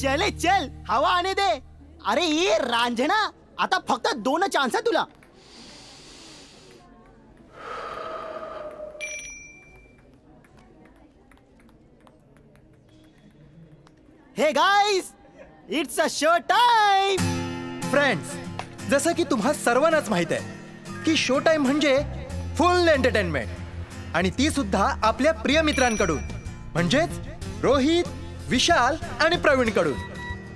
चले चल, हवा आने दे. अरे ये रांझणा, आता फक्त 2 चान्स आहे तुला. Hey guys, it's a show time. Friends, जसं की तुम्हा सर्वांनाच माहित आहे की शो टाइम म्हणजे फुल एंटरटेनमेंट, आणि ती सुद्धा आपल्या प्रिय मित्रांकडून, म्हणजेच रोहित, विशाल आणि प्रवीण कडून.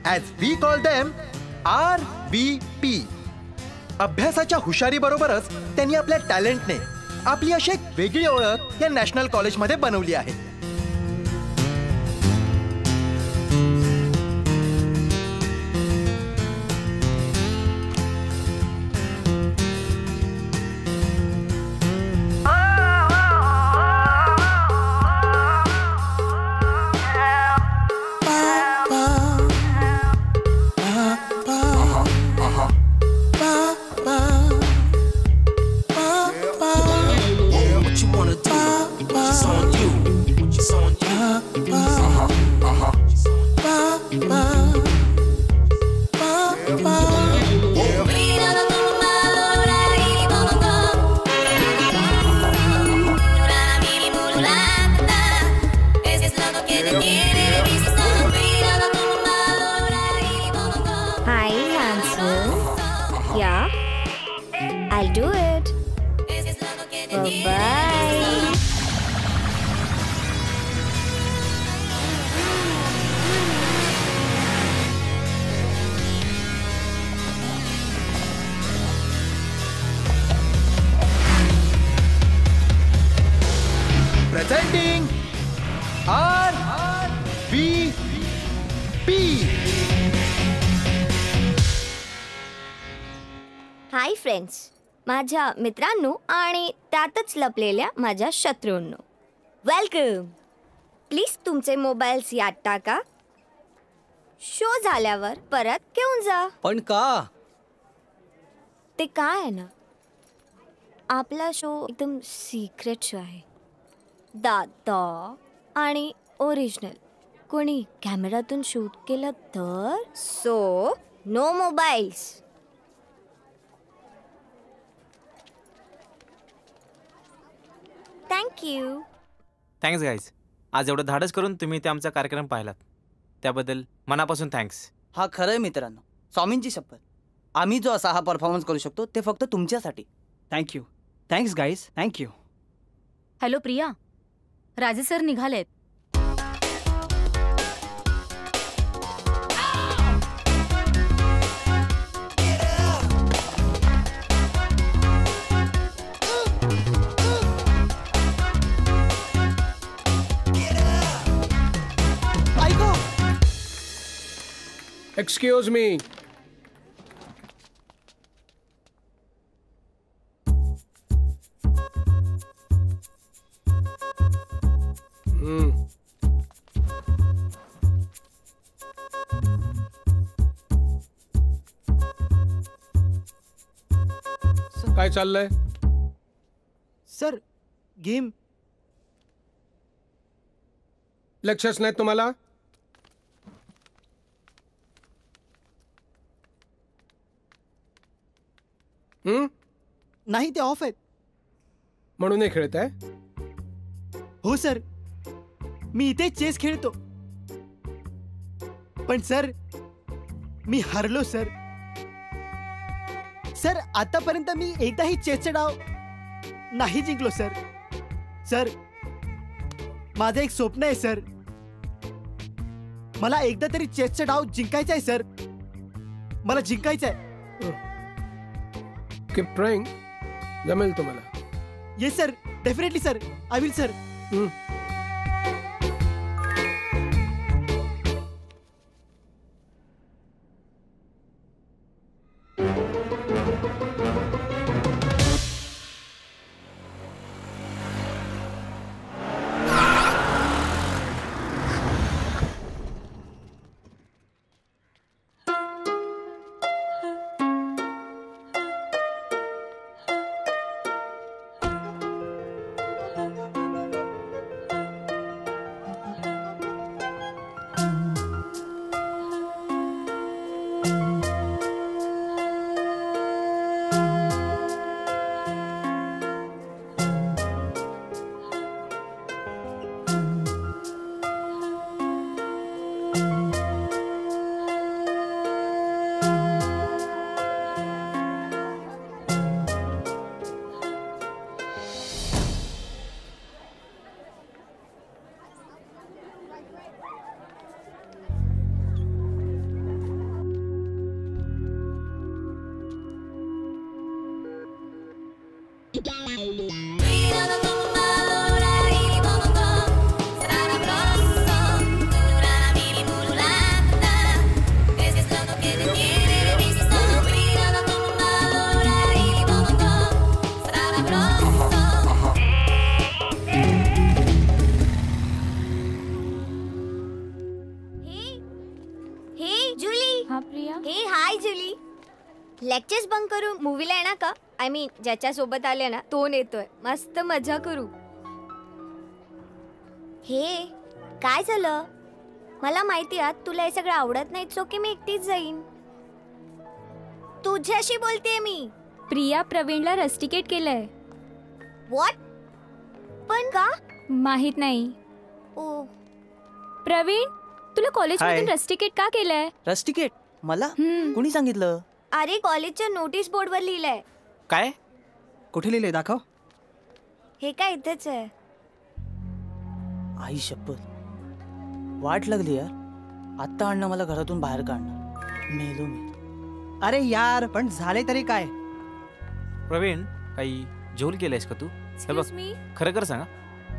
As we call them RVP. अभ्यासाच्या हुशारी बरोबरच त्यांनी आपल्या टॅलेंटने आपली अशी एक वेगळी ओळख या नॅशनल कॉलेजमध्ये बनवली आहे. Presenting RVP. हाय फ्रेंड्स, माझ्या मित्रांनो आणि त्यातच लपलेल्या माझ्या शत्रूंनो, वेलकम. प्लीज तुमचे मोबाईल्स यात टाका. शो झाल्यावर परत घेऊन जा. पण का? ते काय आहे ना, आपला शो एकदम सिक्रेट शो आहे. दादा आणि ओरिजिनल कोणी कॅमेरातून शूट केलं तर, so no mobiles. Thank you. Thanks guys. आज एवढं धाडस करून तुम्ही ते आमचा कार्यक्रम पाहिलात त्याबद्दल मनापासून थँक्स. हा खरं आहे मित्रांनो, स्वामींची शपथ, आम्ही जो असा हा परफॉर्मन्स करू शकतो ते फक्त तुमच्यासाठी. Thank you. Thanks guys, thank you. Hello Priya, राजे सर निघालेत. Excuse me. काय चाललंय? Sir, game. लेक्चर्स नाहीत तुम्हाला? नाही, ते ऑफ आहेत. म्हणून हे खेळत आहे? हो सर, मी इथे चेस खेळतो. पण सर, मी हरलो सर. सर, आतापर्यंत मी एकदाही चेसचा डाव नाही जिंकलो सर. सर, माझं एक स्वप्न आहे सर. मला एकदा तरी चेसचा डाव जिंकायचा आहे सर. मला जिंकायचं आहे. Keep trying. जमेल तुम्हाला. Yes sir, definitely sir, I will sir. Lectures bunk करू मूवीला येणार का? आय मीन ज्याच्या सोबत आले ना तो नेतोय, मस्त मजा करू. हे काय झालं? मला माहिती आहे तुला हे सगळं आवडत नाही, सो की मी एकटीच जाईन. तुझ्याशी बोलतेय मी. प्रिया प्रवीणला रस्टिकेट केलंय. व्हॉट? पण का? माहित नाही. ओ प्रवीण, तुला कॉलेजमधून रस्टिकेट का केलंय? रस्टिकेट? मला कोणी सांगितलं? अरे कॉलेजच्या नोटीस बोर्डवर लिहिलंय. काय? कुठे लिहिलंय? दाखव. हे काय इथेच आहे. आई शपथ, वाट लागली यार. आत्ता अण्णा मला घरातून बाहेर काढणार. मेलो मी. अरे यार, पण झाले तरी काय? प्रवीण, काही जेवण केलंयस का तू? हे बघ, खरं खरं सांगा,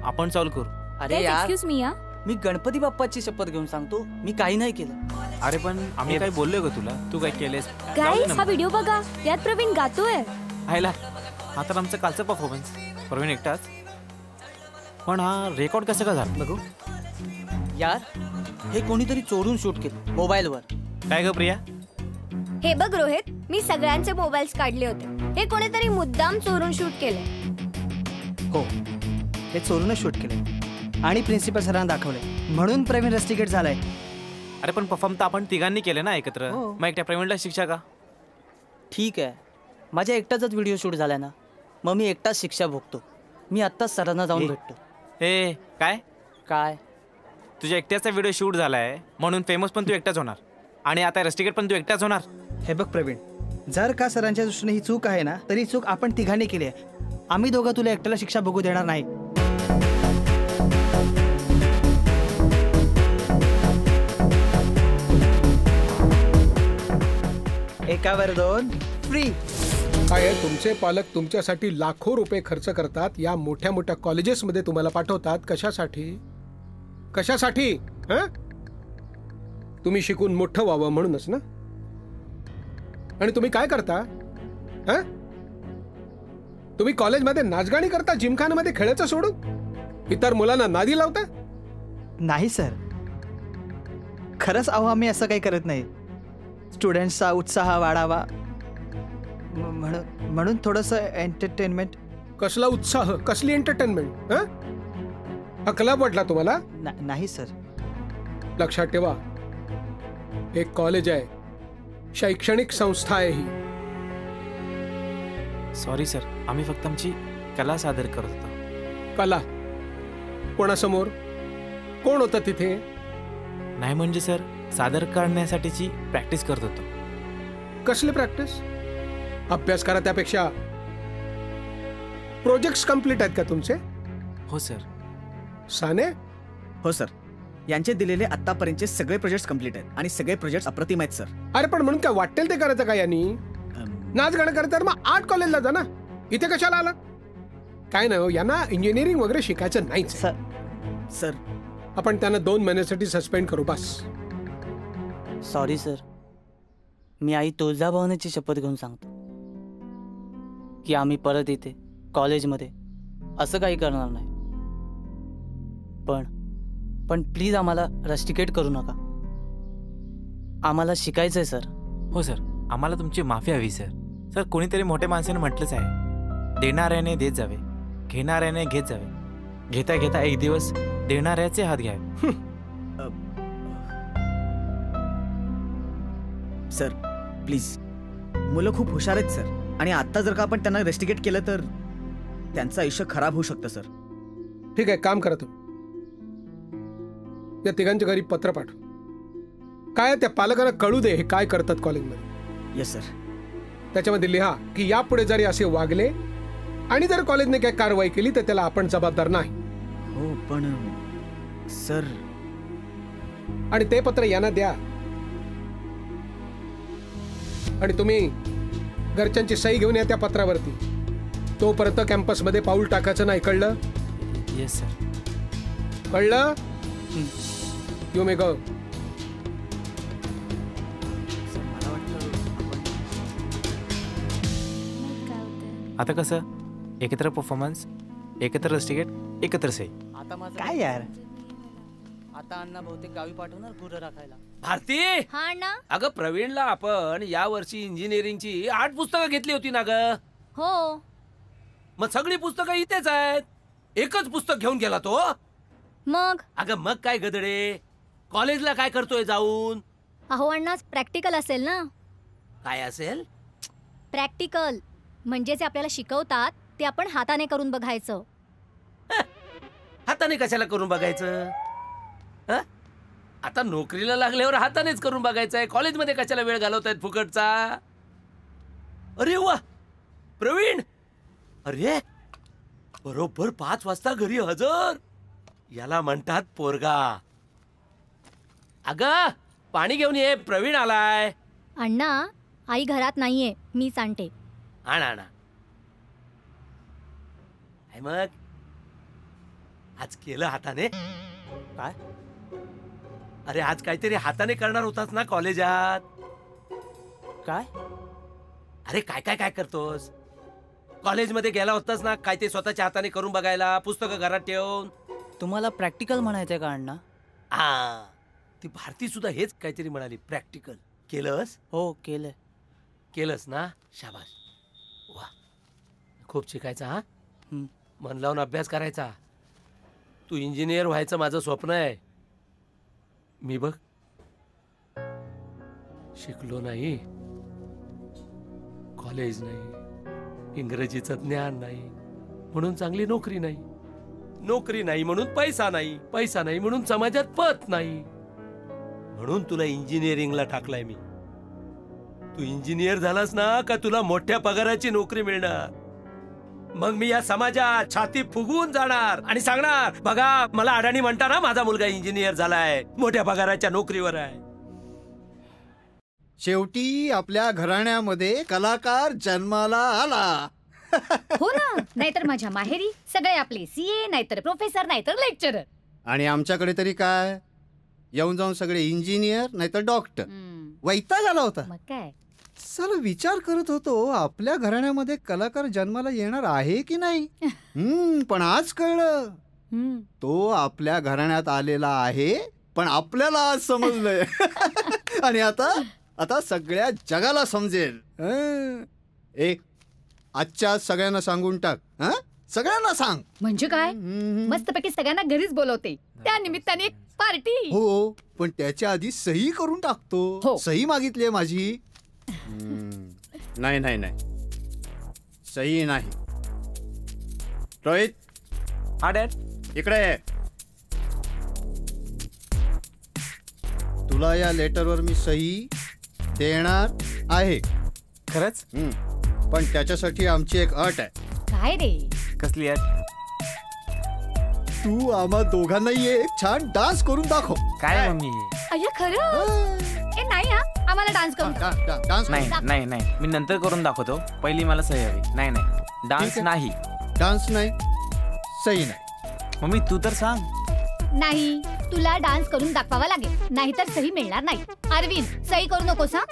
आपण सॉल्व करू. अरे यार, एक्सक्यूज मी. मी गणपती बाप्पाची शपथ घेऊन सांगतो, मी काही नाही केलं. अरे पण आम्ही काय बोललोय का तुला? तू काय केलंयस? गाईज, हा व्हिडिओ बघा, यात प्रवीण गातोय. हायला, हा तर आमचा कालचा परफॉर्मन्स. प्रवीण एकटाच, पण हा रेकॉर्ड कसं का झाला? बघू यार, हे कोणीतरी चोरून शूट केलं मोबाईलवर. काय ग प्रिया? हे बघ रोहित, मी सगळ्यांचे मोबाईल्स काढले होते. हे कोणीतरी मुद्दाम चोरून शूट केले. हो, हे चोरूनच शूट केले आणि प्रिन्सिपल सरांना दाखवले, म्हणून प्रवीण रस्टिकेट झालाय. अरे पण परफॉर्म तर आपण तिघांनी केले ना एकत्र. मग एकट्या प्रवीणला शिक्षा का? ठीक आहे, माझ्या एकटाचाच व्हिडिओ शूट झालाय ना, मग मी एकटाच शिक्षा भोगतो. मी आत्ताच सरांना जाऊन भेटतो. हे काय काय? तुझ्या एकट्याचा व्हिडिओ शूट झालाय म्हणून फेमस पण तू एकटाच होणार आणि आता रस्टिकेट पण तू एकटाच होणार. हे बघ प्रवीण, जर का सरांच्या दृष्टीने ही चूक आहे ना, तरी चूक आपण तिघांनी केली आहे. आम्ही दोघं तुला एकट्याला शिक्षा भोगू देणार नाही. एकावर दोन फ्री. काय आहे, तुमचे पालक तुमच्यासाठी लाखो रुपये खर्च करतात, या मोठ्या मोठ्या कॉलेजेसमध्ये तुम्हाला पाठवतात. कशासाठी? कशासाठी? तुम्ही शिकून मोठं व्हावं म्हणूनच ना. आणि तुम्ही काय करता? तुम्ही कॉलेजमध्ये नाचगाणी करता, जिमखानामध्ये खेळायचं सोडून इतर मुलांना नादी लावता. नाही सर, खरंच अहो आम्ही असं काही करत नाही. स्टुडंट्सचा उत्साह वाढावा म्हणून थोडंसं एंटरटेनमेंट. कसला उत्साह, कसली एंटरटेनमेंट? हा क्लब वाटला तुम्हाला? नाही सर. लक्षात ठेवा, एक कॉलेज आहे, शैक्षणिक संस्था आहे ही. सॉरी सर, आम्ही फक्त आमची कला सादर करत होतो. कला? कोणासमोर? कोण होतं तिथे? नाही म्हणजे सर, सादर करण्यासाठीची प्रॅक्टिस करत होतो. कसली प्रॅक्टिस? अभ्यास करा त्यापेक्षा. प्रोजेक्ट्स कंप्लीट आहेत का तुमचे? हो सर. साने? हो सर, यांचे दिलेले आतापर्यंतचे सगळे प्रोजेक्ट्स कंप्लीट आहेत आणि सगळे प्रोजेक्ट्स अप्रतिम आहेत सर. अरे पण म्हणून काय वाटेल ते करायचं का यांनी? नाच गाणं करतात मग आर्ट कॉलेजला जा ना, इथे कशाला आला? काय नाही, यांना इंजिनिअरिंग वगैरे शिकायचं नाहीच. सर आपण त्यांना 2 महिन्यासाठी सस्पेंड करू बस. सॉरी सर, मी आई तुळजाभवानीची शपथ घेऊन सांगतो की आम्ही परत इथे कॉलेजमध्ये असं काही करणार नाही. पण प्लीज आम्हाला रस्टिकेट करू नका. आम्हाला शिकायचंय सर. हो सर, आम्हाला तुमची माफी हवी सर. सर, कोणीतरी मोठ्या माणसाने म्हटलंच आहे, देणाऱ्याने देत जावे, घेणाऱ्याने घेत जावे, घेता घेता एक दिवस देणाऱ्याचे हात घ्यावे. सर प्लीज, मुलं खूप हुशार आहेत सर, आणि आता जर का आपण त्यांना रेस्टिकेट केलं तर त्यांचं आयुष्य खराब होऊ शकतं सर. ठीक आहे, काम करा तुम्ही. या तिघांच्या घरी पत्र पाठव. काय त्या पालकांना कळू दे हे काय करतात कॉलेजमध्ये. Yes sir. त्याच्यामध्ये लिहा की यापुढे जरी असे वागले आणि जर कॉलेजने काही कारवाई केली तर त्याला आपण जबाबदार नाही. हो पण सर. आणि ते पत्र यांना द्या आणि तुम्ही घरच्यांची सही घेऊन या त्या पत्रावरती. तोपर्यंत कॅम्पसमध्ये पाऊल टाकायचं नाही, कळलं? Yes sir. कळलं? यू मे गो. आता कसं, एकत्र परफॉर्मन्स, एकत्र रस्टिकेट, एकत्र सही. आता माझं काय यार? आता अण्णा बहुतेक गावी पाठवणार गुरं राखायला. भारती, हा ना. अगं प्रवीणला आपण या वर्षी इंजिनिअरिंगची 8 पुस्तकं घेतली होती ना ग. हो. मग सगळी पुस्तकं इथेच आहेत. एकच पुस्तक घेऊन गेला तो. मग अगं मग काय गदडे, कॉलेजला काय करतोय जाऊन? अहो अण्णा, प्रॅक्टिकल असेल ना. काय असेल? प्रॅक्टिकल म्हणजे जे आपल्याला शिकवतात ते आपण हाताने करून बघायचं. हाताने कशाला करून बघायचं? आता नोकरीला लागल्यावर हातानेच करून बघायचंय. कॉलेजमध्ये कशाला वेळ घालवतायत फुकटचा? अरे वा प्रवीण, अरे बरोबर 5 वाजता घरी हजर. याला म्हणतात पोरगा. अगं पाणी घेऊन ये, प्रवीण आलाय. अण्णा, आई घरात नाहीये, मीच आणते. आणा आणा. मग आज केलं हाताने? काय? अरे आज काहीतरी हाताने करणार होतास ना कॉलेजात. काय? अरे काय काय काय करतोस? कॉलेजमध्ये गेला होतास ना, काय ते स्वतःच्या हाताने करून बघायला, पुस्तकं घरात ठेवून. तुम्हाला प्रॅक्टिकल म्हणायचंय का अण्णा? हा, ती भारती सुद्धा हेच काहीतरी म्हणाली, प्रॅक्टिकल. केलंस? हो केलंय. केलंस ना, शाबास. वा, खूप शिकायचा. हा, मन लावून अभ्यास करायचा. तू इंजिनियर व्हायचं माझं स्वप्न आहे. मी बघ शिकलो नाही, कॉलेज नाही, इंग्रजीचं ज्ञान नाही म्हणून चांगली नोकरी नाही, नोकरी नाही म्हणून पैसा नाही, पैसा नाही म्हणून समाजात पत नाही. म्हणून तुला इंजिनिअरिंगला टाकलाय मी. तू इंजिनियर झालास ना का तुला मोठ्या पगाराची नोकरी मिळणार. मग मी या समाजात छाती फुगवून जाणार आणि सांगणार, बघा मला अडाणी म्हणता ना, माझा मुलगा इंजिनियर झालाय, मोठ्या पगाराच्या नोकरीवर आहे. शेवटी आपल्या घराण्यामध्ये कलाकार जन्माला आला. हो ना, नाहीतर माझ्या माहेरी सगळे आपले सीए, नाहीतर प्रोफेसर, नाहीतर लेक्चरर. आणि आमच्याकडे तरी काय, येऊन जाऊन सगळे इंजिनियर नाहीतर डॉक्टर. वैताग आला होता. मग काय, चला विचार करत होतो आपल्या घराण्यामध्ये कलाकार जन्माला येणार आहे की नाही. पण आज कळलं तो आपल्या घराण्यात आलेला आहे, पण आपल्याला आज समजलंय. आणि आता सगळ्या जगाला समजेल. एक आजच्या सगळ्यांना सांगून टाक. सगळ्यांना सांग. म्हणजे काय, मस्तपैकी सगळ्यांना घरीच बोलवते, त्या निमित्ताने एक पार्टी. हो, पण त्याच्या आधी सही करून टाकतो. हो. सही मागितली माझी. नाही नाही नाही, सही नाही. रोहित. हा डॅड. इकडे ये. तुला या लेटरवर मी सही देणार आहे. खरंच? पण त्याच्यासाठी आमची एक अट आहे. काय रे? कसली अट? तू आम्हा दोघांनाही एक छान डान्स करून दाखव. काय मम्मी? अय्या खरं? नाही हा, आम्हाला डान्स करून डान्स नाही नाही नाही, मी नंतर करून दाखवतो. पहिली मला सही हवी. नाही नाही, डान्स नाही. डान्स नाही, सही नाही. मम्मी तू तर सांग. नाही, तुला डान्स करून दाखवावा लागेल, नाहीतर सही मिळणार नाही. अरविंद, सही करू नकोस. हा,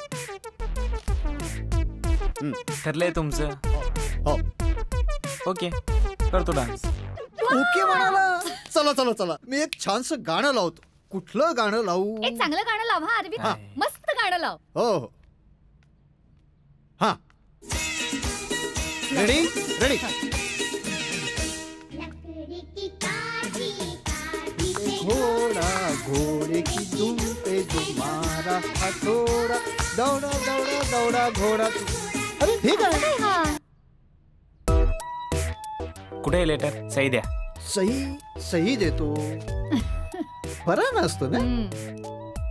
ठरलंय तुमचं? हो. ओके, करतो डान्स. ओके म्हणाला. चला चला चला, मी एक छानसं गाणं लावतो. कुठलं गाणं लावू? एक चांगलं गाणं लाव. हा अरविंद, मस्त गाणं लाव. हो हो. हा, रेडी रेडी. घोड़ा घोड़े की दुम पे जो मारा हथौड़ा, दौड़ा दौड़ा दौड़ा घोड़ा. अरे ठीक आहे. कुठे लेटर? सही द्या. सही देतो. बरा नसतो ना,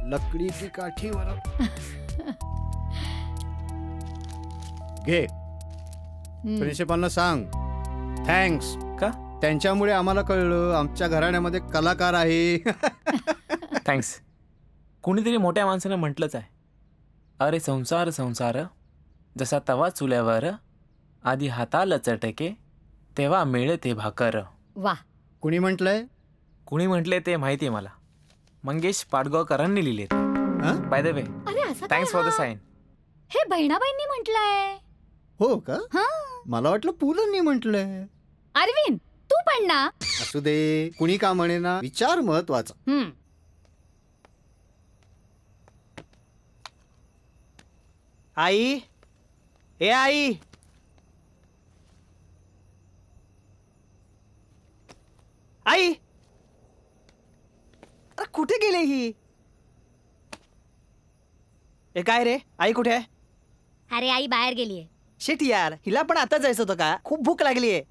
लकडी की काठीवर. घे, प्रिन्सिपलला सांग थँक्स. का? त्यांच्यामुळे आम्हाला कळलं आमच्या घराण्यामध्ये कलाकार आहे. थँक्स. कुणीतरी मोठ्या माणसानं म्हटलंच आहे, अरे संसार संसार जसा तवा चुल्यावर, आधी हाताला चटके तेव्हा मिळते भाकर. वा. कुणी म्हटलंय? कुणी म्हटले ते माहिती आहे मला. मंगेश पाडगावकरांनी लिहिले. बाय द वे, अरे असं थँक्स फॉर द साइन. हे बहिणाबाईंनी म्हटलंय. हो का? मला वाटलं पुलंनी म्हटलंय. अरविंद तू पण ना. असू दे, कुणी का म्हणे ना, विचार महत्वाचा. आई, ए आई, आई, अरे कुठे गेले ही? ए काय रे, आई कुठे आहे? अरे आई बाहेर गेलीये. शिट यार, हिला पण आता जायचं होतं का? खूप भूक लागलीये.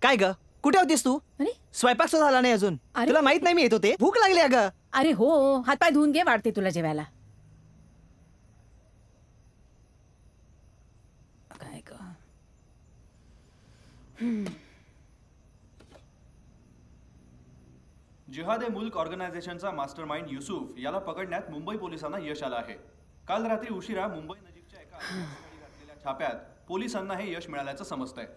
काय ग, कुठे होतीस तू? स्वयंपाक सुद्धा झाला नाही अजून. तुला माहित नाही मी येत होते. भूक लागली अगं. अरे हो, हातपाय धुवून घे, वाढते तुला जेवायला. काय ग? जिहाद ए मुल्क ऑर्गनायझेशनचा मास्टरमाइंड युसुफ याला पकडण्यात मुंबई पोलिसांना यश आलं आहे. काल रात्री उशिरा मुंबई नजीकच्या एका ठिकाणी घातलेल्या छाप्यात पोलिसांना हे यश मिळाल्याचं समजतंय.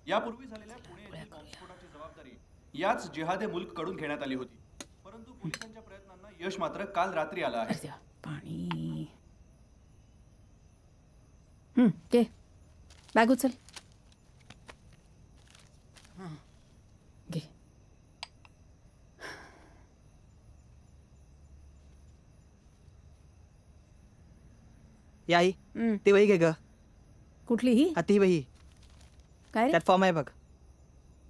यापूर्वी झालेल्या पुणे येथील बॉम्बस्फोटाची जबाबदारी याच जिहाद ए मुल्क कडून घेण्यात आली होती, परंतु पोलिसांच्या प्रयत्नांना यश मात्र काल रात्री आलं आहे. पाणी. घे बॅग उचल. घे. या आई, ती वही घे ग. कुठली ही? ती वही. काय रे? त्यात फॉर्म आहे बघ.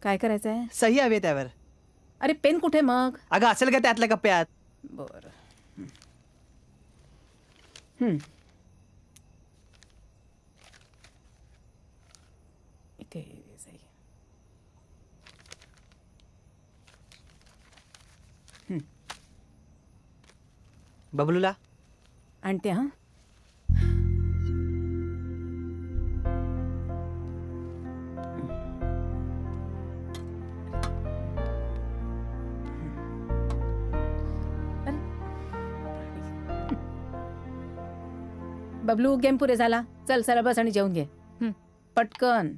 काय करायचंय? सही हवी त्यावर. अरे पेन कुठे मग? अगं असेल का त्यातल्या कप्प्यात? बर. इथे सही. बबलूला आणते. हा बबलू, गेम पुरे झाला. चल सरळ बस आणि जेवून घे पटकन.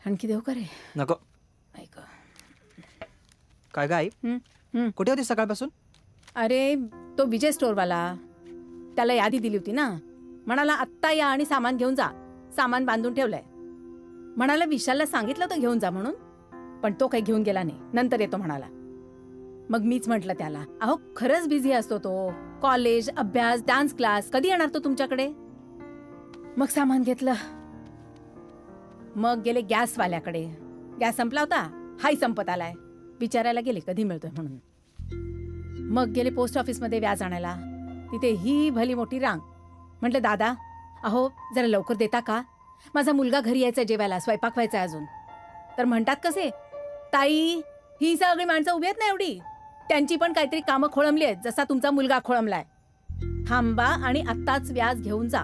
आणखी देऊ का रे? नको. काय ग आई, कुठे होती सकाळपासून? अरे तो विजय स्टोअरवाला, त्याला यादी दिली होती ना. म्हणाला आत्ता या आणि सामान घेऊन जा. सामान बांधून ठेवलंय. म्हणाला विशालला सांगितलं तर घेऊन जा म्हणून, पण तो काही घेऊन गेला नाही. नंतर येतो म्हणाला. मग मीच म्हटलं त्याला, अहो खरंच बिझी असतो तो. कॉलेज, अभ्यास, डान्स क्लास, कधी येणार तो तुमच्याकडे? मग सामान घेतलं. मग गेले गॅसवाल्याकडे. गॅस संपला होता. हाही संपत आलाय. विचारायला गेले कधी मिळतोय म्हणून. मग गेले पोस्ट ऑफिसमध्ये व्याज आणायला. तिथे ही भली मोठी रांग. म्हटलं दादा, अहो जरा लवकर देता का? माझा मुलगा घरी यायचा जेवायला, स्वयंपाक व्हायचा अजून. तर म्हणतात कसे, ताई ही सगळी माणसं उभी आहेत ना एवढी, त्यांची पण काहीतरी कामं खोळंबली आहेत, जसा तुमचा मुलगा खोळंबलाय. थांबा आणि आत्ताच व्याज घेऊन जा,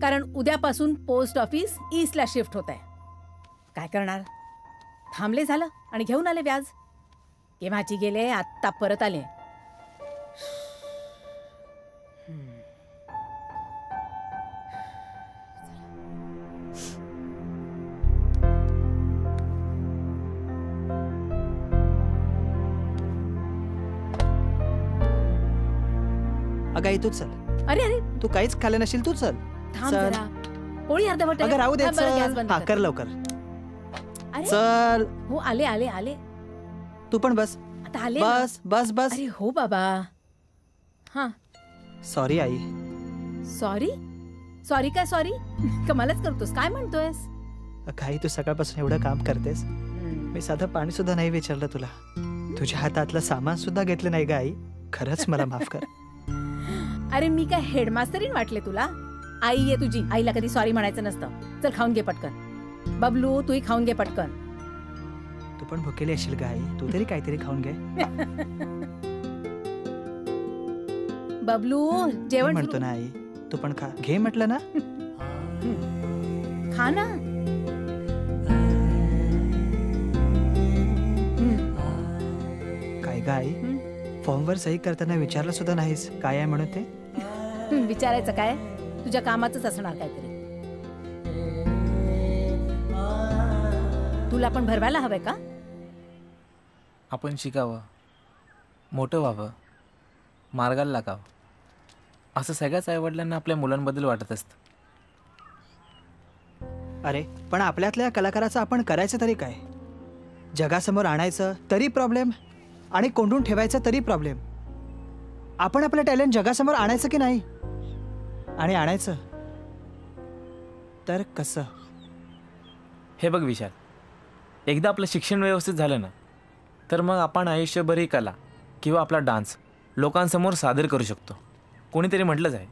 कारण उद्यापासून पोस्ट ऑफिस ईस्टला शिफ्ट होत आहे. काय करणार? थांबले झालं आणि घेऊन आले व्याज. केव्हाची गेले, आत्ता परत आले. अगं आई तूच चल. अरे अरे तू काहीच खाल्लं नशील, तू चल. थांब जरा. पोळी अर्धवट आहे. अगं राहू दे. थांब बरं, गॅस बंद हा कर. कर लवकर. अरे चल. हो आले आले आले. तू पण बस. आता आले ना. बस बस बस. अरे हो बाबा. हा सॉरी आई. सॉरी? सॉरी काय सॉरी? कमालच करतोस. काय म्हणतोयस? काही तू सकाळपासून एवढं काम करतेस, मी साधं पाणी सुद्धा नाही विचारलं तुला. तुझ्या हातातलं सामान सुद्धा घेतलं नाही ग आई. खरंच मला माफ कर. अरे मी काय हेडमास्टरीन वाटले तुला? आई आहे तुझी. आईला कधी सॉरी म्हणायचं नसतं. चल खाऊन घे पटकन. बबलू तूही खाऊन घे पटकन. तू पण भुकेली असेल का आई? तू तरी काहीतरी खाऊन घे. बबलू जेवण म्हणतो ना आई, तू पण खा. घे म्हटलं ना. खा ना. ग आई, फॉर्मवर सही करताना विचारलं सुद्धा नाहीस काय आहे म्हणून ते. विचारायचं काय, तुझ्या कामाचंच असणार काहीतरी. तुला पण भरवायला हवंय का? आपण शिकावं, मोठं व्हावं, मार्गाला लागावं, असं सगळ्याच आईवडिलांना आपल्या मुलांबद्दल वाटत असतं. अरे पण आपल्यातल्या कलाकाराचं आपण करायचं तरी काय? जगासमोर आणायचं तरी प्रॉब्लेम आणि कोंडून ठेवायचं तरी प्रॉब्लेम. आपण आपलं टॅलेंट जगासमोर आणायचं की नाही? आणि आणायचं तर कसं? हे बघ विशाल, एकदा आपलं शिक्षण व्यवस्थित झालं ना, तर मग आपण आयुष्यभर ही कला किंवा आपला डान्स लोकांसमोर सादर करू शकतो. कोणीतरी म्हटलंच आहे,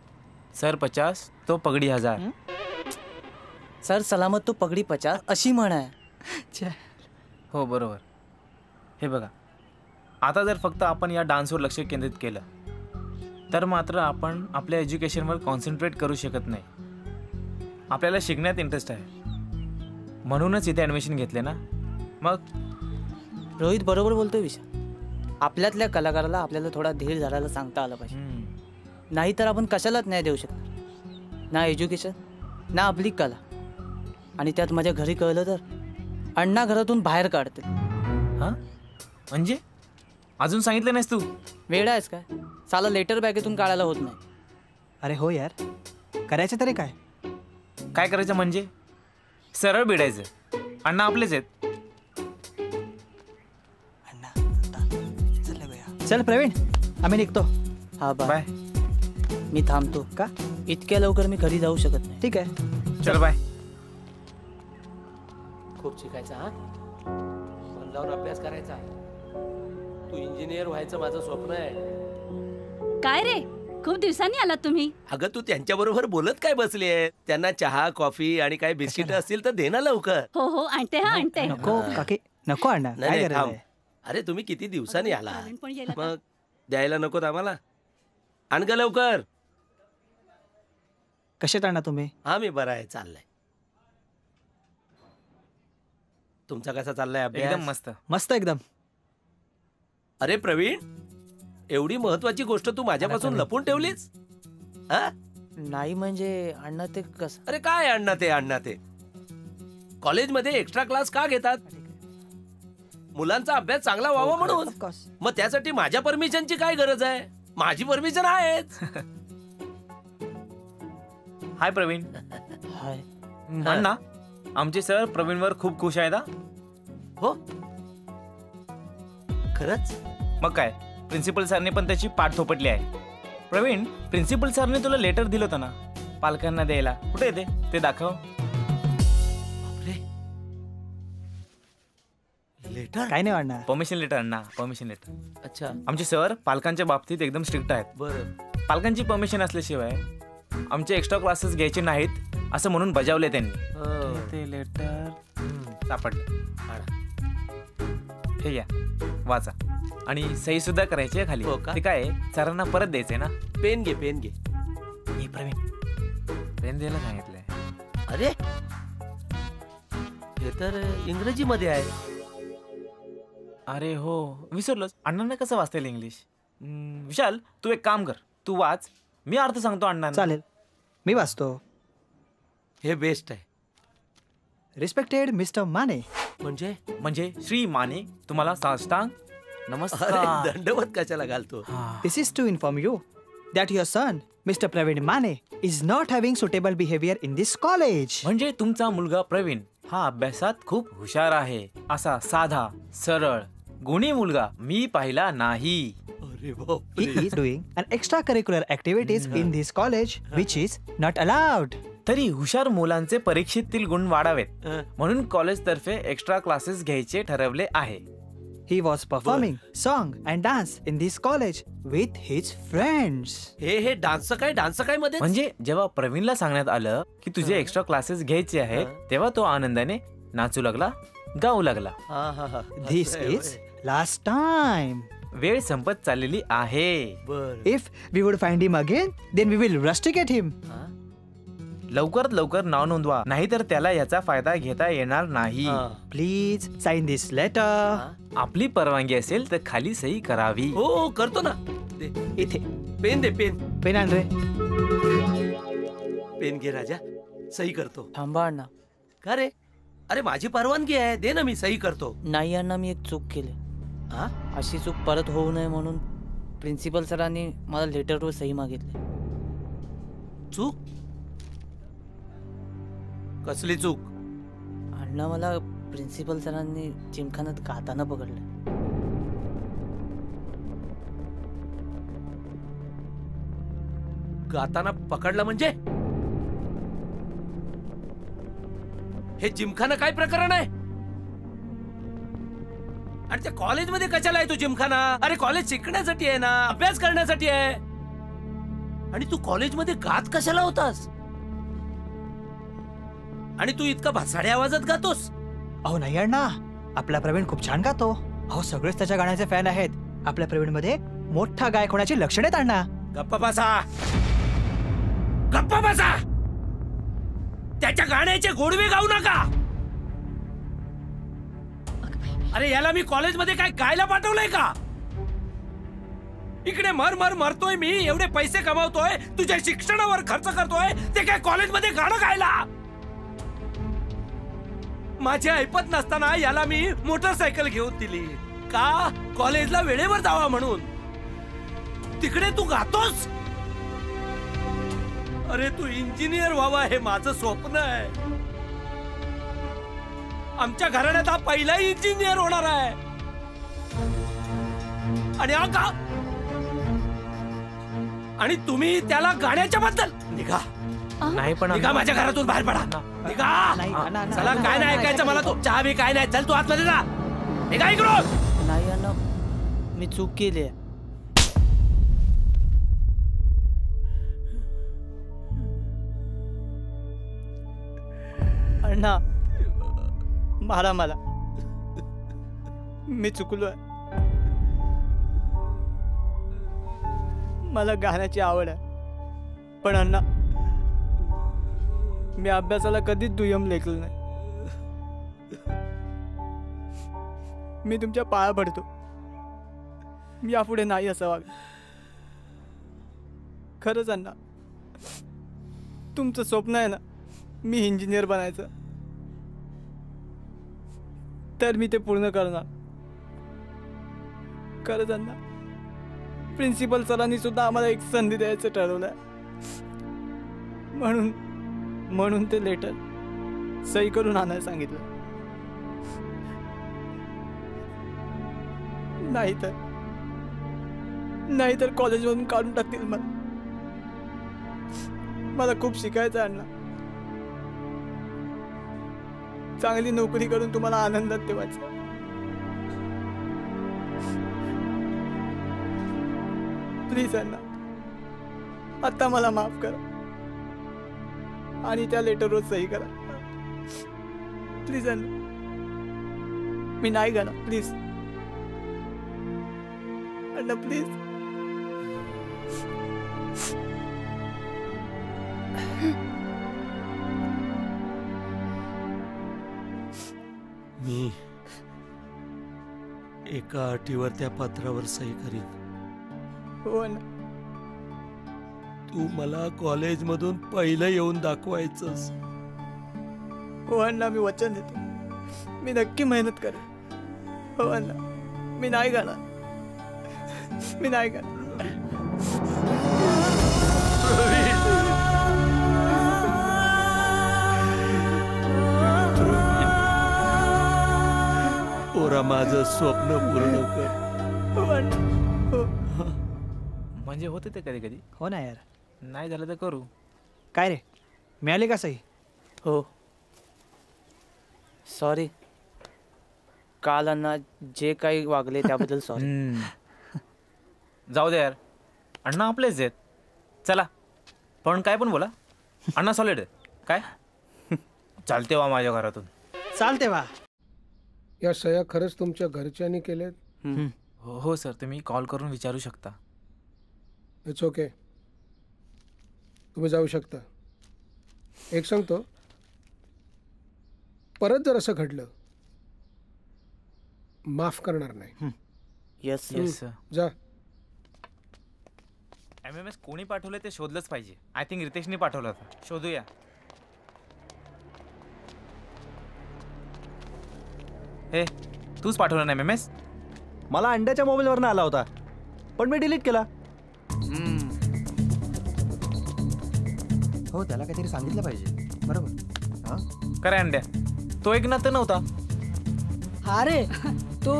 सर 50 तो पगडी 1000. सर सलामत तो पगडी 50 अशी म्हण आहे. हो बरोबर. हे बघा, आता जर फक्त आपण या डान्सवर लक्ष केंद्रित केलं तर मात्र आपण आपल्या एज्युकेशनवर कॉन्सन्ट्रेट करू शकत नाही. आपल्याला शिकण्यात इंटरेस्ट आहे म्हणूनच इथे ॲडमिशन घेतले ना. मग रोहित बरोबर बोलतोय विशाल. आपल्यातल्या कलाकाराला आपल्याला थोडा धीर धरायला सांगता आलं पाहिजे. नाही तर आपण कशालाच न्याय देऊ शकतो. ना एज्युकेशन ना आपली कला. आणि त्यात माझ्या घरी कळलं तर अण्णा घरातून बाहेर काढते. हां म्हणजे अजून सांगितलं नाहीस तू? वेडा आहेस काय? साला लेटर बॅगेतून काढायला होत नाही. अरे हो यार, करायचं तरी काय? काय करायचं म्हणजे सरळ भिडायचं. अण्णा आपलेच आहेत. चल प्रवीण, आम्ही निघतो. हा बाय. मी थांबतो. का? इतक्या लवकर मी घरी जाऊ शकत नाही. ठीक आहे, चल बाय. खूप शिकायचा हा, मन लावून अभ्यास करायचा. तू इंजिनियर व्हायचं माझं स्वप्न आहे. काय रे, खूप दिवसांनी आलात तुम्ही. अगं तू त्यांच्या बरोबर बोलत काय बसली आहे? त्यांना चहा कॉफी आणि काही बिस्किट असतील तर दे ना लवकर. हो हो आणते हा आणते. नको काकी, नको अण्णा, काय नाही गरज थांब. आहे? अरे तुम्ही किती दिवसांनी आला, पण गेला का? मग द्यायला नकोत आम्हाला? आण ग लवकर. कशात अण्णा तुम्ही? हा मी बरा आहे, चाललाय. तुमचा कसा चाललाय अभ्यास? एकदम मस्त. मस्त एकदम. अरे प्रवीण, एवढी महत्वाची गोष्ट तू माझ्यापासून लपून ठेवलीस? हा? नाही म्हणजे अण्णा ते कसं? अरे काय अण्णा ते कॉलेजमध्ये एक्स्ट्रा क्लास का घेतात? मुलांचा अभ्यास चांगला व्हावा म्हणून. मग त्यासाठी माझ्या परमिशनची काय गरज आहे? माझी परमिशन आहेच. हाय प्रवीण. हाय अण्णा, आमचे सर प्रवीणवर खूप खुश आहेत. हो खरंच? मग काय, प्रिन्सिपल सरने पण त्याची पाठ थोपटली आहे. प्रवीण, प्रिन्सिपल सरने तुला लेटर दिलं होतं ना पालकांना द्यायला, कुठे येते ते दाखव. लेटर? काय नाही अण्णा, परमिशन लेटर. अण्णा परमिशन लेटर. अच्छा. आमचे सर पालकांच्या बाबतीत एकदम स्ट्रिक्ट आहेत. बरं. पालकांची परमिशन असल्याशिवाय आमचे एक्स्ट्रा क्लासेस घ्यायचे नाहीत असं म्हणून बजावले त्यांनी. ते लेटर सापडलं. हे या वाचा आणि सही सुद्धा करायची आहे खाली. ते काय सरांना परत द्यायचंय ना. पेन घे, पेन घे. हे प्रवीण, पेन द्यायला सांगितलंय. अरे हे तर इंग्रजी मध्ये आहे. अरे हो विसरलोच. अण्णांना कसं वाचता येईल इंग्लिश? विशाल तू एक काम कर, तू वाच, मी अर्थ सांगतो अण्णांना. चालेल, मी वाचतो. हे बेस्ट आहे. Respected mister Mane. म्हणजे श्री माने, तुम्हाला साष्टांग नमस्कार. अरे, दंडवत कशाला घालतो? This is to inform you that your son, Mr. Praveen Mane, is not having suitable behavior in this college. म्हणजे तुमचा मुलगा प्रवीण हा अभ्यासात खूप हुशार आहे. असा साधा सरळ गुणी मुलगा मी पाहिला नाही. He is doing an extracurricular activities in this college which is not allowed. तरी हुशार मुलांचे परीक्षेतील गुण वाढावेत म्हणून कॉलेज तर्फे एक्स्ट्रा क्लासेस घ्यायचे ठरवले आहे. He was performing song and dance in this college with his friends. हे डान्स काय मध्ये? म्हणजे जेव्हा प्रवीणला सांगण्यात आलं की तुझे एक्स्ट्रा क्लासेस घ्यायचे आहेत तेव्हा तो आनंदाने नाचू लागला, गाऊ लागला. This is last time. वेळ संपत चाललेली आहे. If we would find him again, then we will rusticate him. लवकरात लवकर नाव नोंदवा, नाहीतर त्याला याचा फायदा घेता येणार नाही. Please sign this letter. आपली परवानगी असेल तर खाली सही करावी. हो करतो ना. इथे पेन दे. पेन आण रे. पेन घे राजा, सही करतो. थांबा अण्णा. का रे? अरे माझी परवानगी आहे, दे ना, मी सही करतो. नाही अण्णा, मी एक चूक केली. अशी चूक परत होऊ नये म्हणून प्रिन्सिपल सरांनी मला लेटरवर सही मागितली. चूक? कसली चूक? अण्णा, मला प्रिन्सिपल सरांनी जिमखान्यात गाताना पकडलं. गाताना पकडलं म्हणजे? हे जिमखाना काय प्रकरण आहे? आणि त्या कॉलेजमध्ये कशाला आहे तू जिमखाना? अरे कॉलेज शिकण्यासाठी आहे ना, अभ्यास करण्यासाठी आहे. आणि तू कॉलेजमध्ये गात कशाला होतास? आणि तू इतका भासाड्या आवाजात गातोस? अहो नाही अण्णा, आपला प्रवीण खूप छान गातो. अहो सगळेच त्याच्या गाण्याचे फॅन आहेत. आपल्या प्रवीण मध्ये मोठा गायक होण्याची लक्षणे आहेत अण्णा. गप्पा बसा. त्याच्या गाण्याचे गोडवे गाऊ नका. अरे याला मी कॉलेजमध्ये काय गायला पाठवलंय का? इकडे मरतोय मी, एवढे पैसे कमावतोय, तुझ्या शिक्षणावर खर्च करतोय, ते काय कॉलेजमध्ये गाणं गायला? माझी ऐपत नसताना याला मी मोटरसायकल घेऊन दिली का? कॉलेजला वेळेवर जावा म्हणून. तिकडे तू गातोस? अरे तू इंजिनियर व्हावा हे माझं स्वप्न आहे. आमच्या घराण्यात हा पहिला इंजिनियर होणार आहे. आणि हा का? आणि तुम्ही त्याला गाण्याच्या बद्दल निघा. नाही पण निघा, माझ्या घरातून बाहेर पडा. निघा. चला, काय नाही ऐकायचं मला. तो चहा बी काय नाही. चल तू आतमध्ये जा. निघा इकडून. नाही अण्णा, मी चूक केली आहे. अण्णा, मारा मला, मी चुकलोय. मला गाण्याची आवड आहे, पण अण्णा मी अभ्यासाला कधीच दुय्यम लेखलं नाही. मी तुमच्या पाया पडतो, मी यापुढे नाही असं वागलं. खरंच अण्णा, तुमचं स्वप्न आहे ना मी इंजिनियर बनायचं, तर मी ते पूर्ण करणार. खरंच अण्णा, प्रिन्सिपल सरांनी सुद्धा आम्हाला एक संधी द्यायचं ठरवलंय. म्हणून ते लेटर सही करून आणायला सांगितलं. नाहीतर कॉलेजमधून काढून टाकतील मला. मला खूप शिकायचं आहे अण्णा. चांगली नोकरी करून तुम्हाला आनंदात ठेवायचं. प्लीज अण्णा, आता मला माफ करा आणि त्या लेटरवर सही करा. प्लीज अण्णा, मी नाही गाणार. Please Anna, please. मी एका अटीवर त्या पत्रावर सही करीन. हो ना. तू मला कॉलेजमधून पहिलं येऊन दाखवायचंस. हो अण्णा, मी वचन देतो. मी नक्की मेहनत करेन. हो अण्णा, मी नाही गाणार. मी नाही गाणार. पोरा, माझं स्वप्न पूर्ण कर. म्हणजे होते ते कधी कधी. हो ना यार. नाही झालं तर करू. काय रे, मिळाली का सही? हो. सॉरी, काल अण्णा जे काही वागले त्याबद्दल सॉरी. जाऊ दे यार, अण्णा आपलेच आहेत. चला, पण काय पण बोला, अण्णा सॉलिड आहे. काय चालते वा माझ्या घरातून. चालते वा. या सह्या खरंच तुमच्या घरच्यांनी केलेत? हो सर, तुम्ही कॉल करून विचारू शकता. इट्स ओके, तुम्ही जाऊ शकता. एक सांगतो, परत जर असं घडलं माफ करणार नाही. येस येस जा. MMS कोणी पाठवलं ते शोधलंच पाहिजे. आय थिंक रितेशने पाठवलं होतं. शोधूया. हे तूच पाठवलं ना MMS? मला अंड्याच्या मोबाईलवरनं आला होता, पण मी डिलीट केला. हो, त्याला काहीतरी सांगितलं पाहिजे. बरोबर. हा, खरं अंड्या, तो एक ना तर नव्हता. हा रे, तो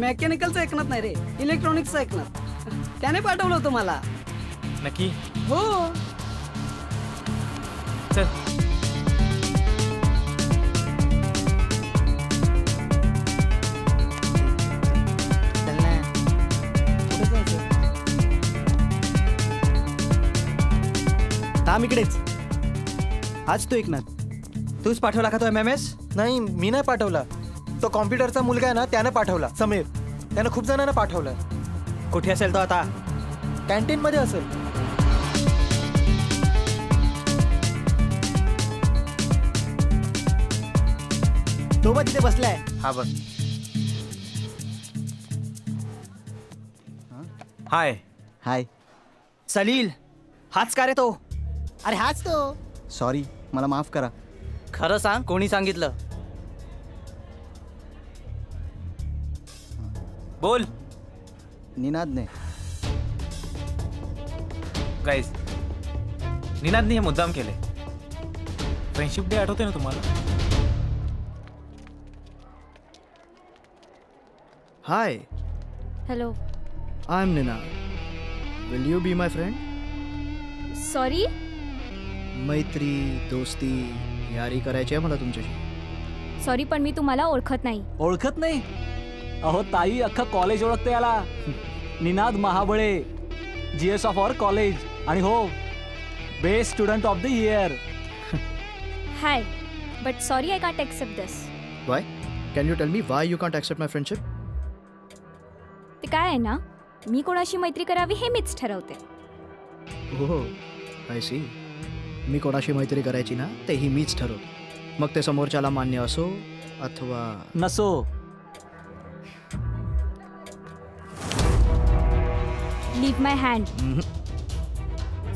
मेकॅनिकलचा ऐकणार नाही रे, इलेक्ट्रॉनिक्सचा ऐकणार. त्याने पाठवलं होतं मला. नक्की? हो. चल. थांब इकडेच. आज तू ऐकणार. तूच पाठवला का तो MMS? नाही, मी नाही पाठवला. तो कॉम्प्युटरचा मुलगा आहे ना, त्यानं पाठवला. समीर, त्यानं खूप जणांना पाठवलं. कुठे असेल तो आता? कॅन्टीन मध्ये असेल. तो बघ तिथे बसलाय. हा बघ. हाय. हाय. सलील, हाच का रे तो? अरे हाच तो. सॉरी, मला माफ करा. खरं सांग, कोणी सांगितलं? बोल. निनादने. गाईज, निनादने हे मुद्दाम केले. फ्रेंडशिप डे आठवते ना तुम्हाला? Hi. Hello. I am Ninad. Will you be my friend? Sorry. मैत्री, दोस्ती, यारी करायची आहे मला तुमच्याशी. सॉरी, पण मी तुम्हाला ओळखत नाही. ओळखत नाही? अहो ताई, अख्खा कॉलेज ओळखते याला. Ninad Mahabale, GS of our college, आणि हो, best student of the year. Hi, but sorry, I can't accept this. Why? Can you tell me why you can't accept my friendship? ते काय आहे ना, मी कोणाशी मैत्री करावी हे मीच ठरवते. हो, आय सी. मी कोणाशी मैत्री करायची ना, तेही मीच ठरवतो. मग ते समोरच्याला मान्य असो अथवा नसो. लीव माय हँड.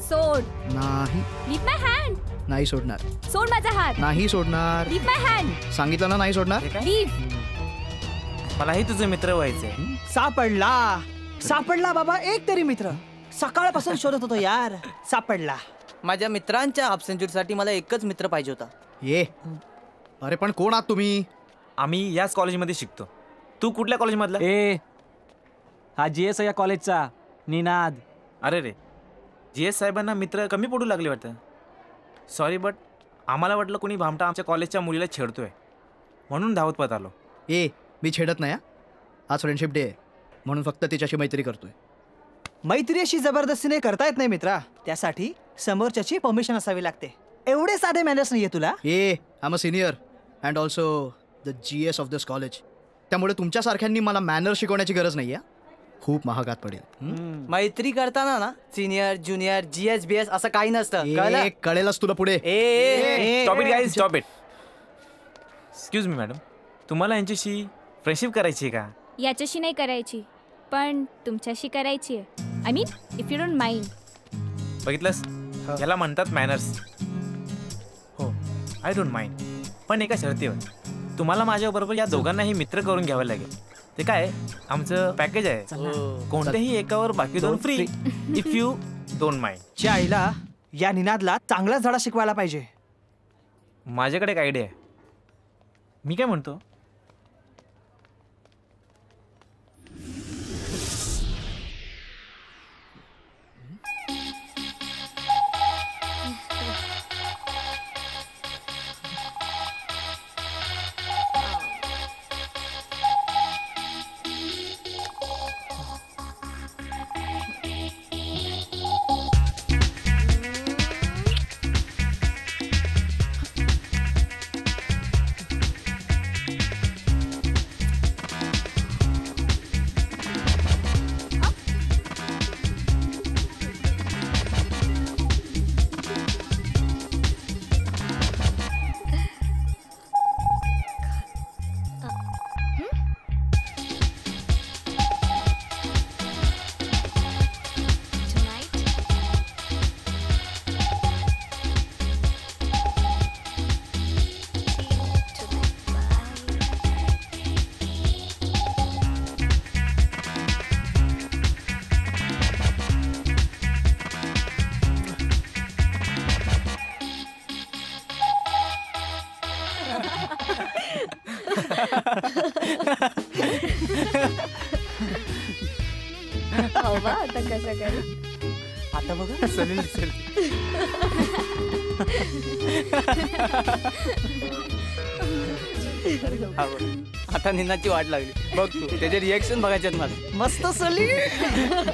सोड. नाही. लीव माय हँड. नाही सोडणार. सोड माझा हात. नाही सोडणार. लीव माय हँड. सांगितलं ना, नाही सोडणार. लीव. मलाही तुझे मित्र व्हायचे. सापडला. सापडला बाबा, एक तरी मित्र. सकाळपासून शोधत होतो यार. सापडला. माझ्या मित्रांच्या हाफ सेंचुरीसाठी मला एकच मित्र पाहिजे होता. ये. अरे पण कोण आहात तुम्ही? आम्ही याच कॉलेजमध्ये शिकतो. तू कुठल्या कॉलेजमधला? हा GS या कॉलेजचा निनाद. अरे रे, GS साहेबांना मित्र कमी पडू लागले वाटतं. सॉरी, बट आम्हाला वाटलं कोणी भामटा आमच्या कॉलेजच्या मुलीला छेडतोय, म्हणून धावत पळत आलो. मी छेडत नाही. आज फ्रेंडशिप डे आहे, म्हणून फक्त तिच्याशी मैत्री करतोय. मैत्री अशी जबरदस्तीने करता येत नाही मित्रा. त्यासाठी समोरच्याची परमिशन असावी लागते. एवढे साधे मॅनर्स नाहीये तुला. I am a senior and also the GS of this college. त्यामुळे तुमच्यासारख्यांनी मला मॅनर शिकवण्याची गरज नाहीये. खूप महागात पडेल. मैत्री करताना ना सिनियर, ज्युनियर, GS BS असं काही नसतं. कळेलच तुला पुढे. Stop it guys, stop it. Excuse me madam, तुम्हाला यांच्याशी फ्रेंडशिप करायची आहे का? याच्याशी नाही करायची, पण तुमच्याशी करायची आहे. I mean if you don't mind. बघितलंस, याला म्हणतात मॅनर्स. हो, आय डोंट माइंड, पण एका शर्तीवर. तुम्हाला माझ्याबरोबर या दोघांनाही मित्र करून घ्यावं लागेल. ते काय, आमचं पॅकेज आहे. कोणत्याही एकावर बाकी दोन free, if you don't mind. च्या आईला या निनादला चांगलाच धडा शिकवायला पाहिजे. माझ्याकडे एक आयडिया आहे. मी काय म्हणतो, हवा आता कसं करू आता बघा सलील आता निनाची वाट लागली बघ तू त्याचे रिएक्शन बघायचे मला. मस्त सली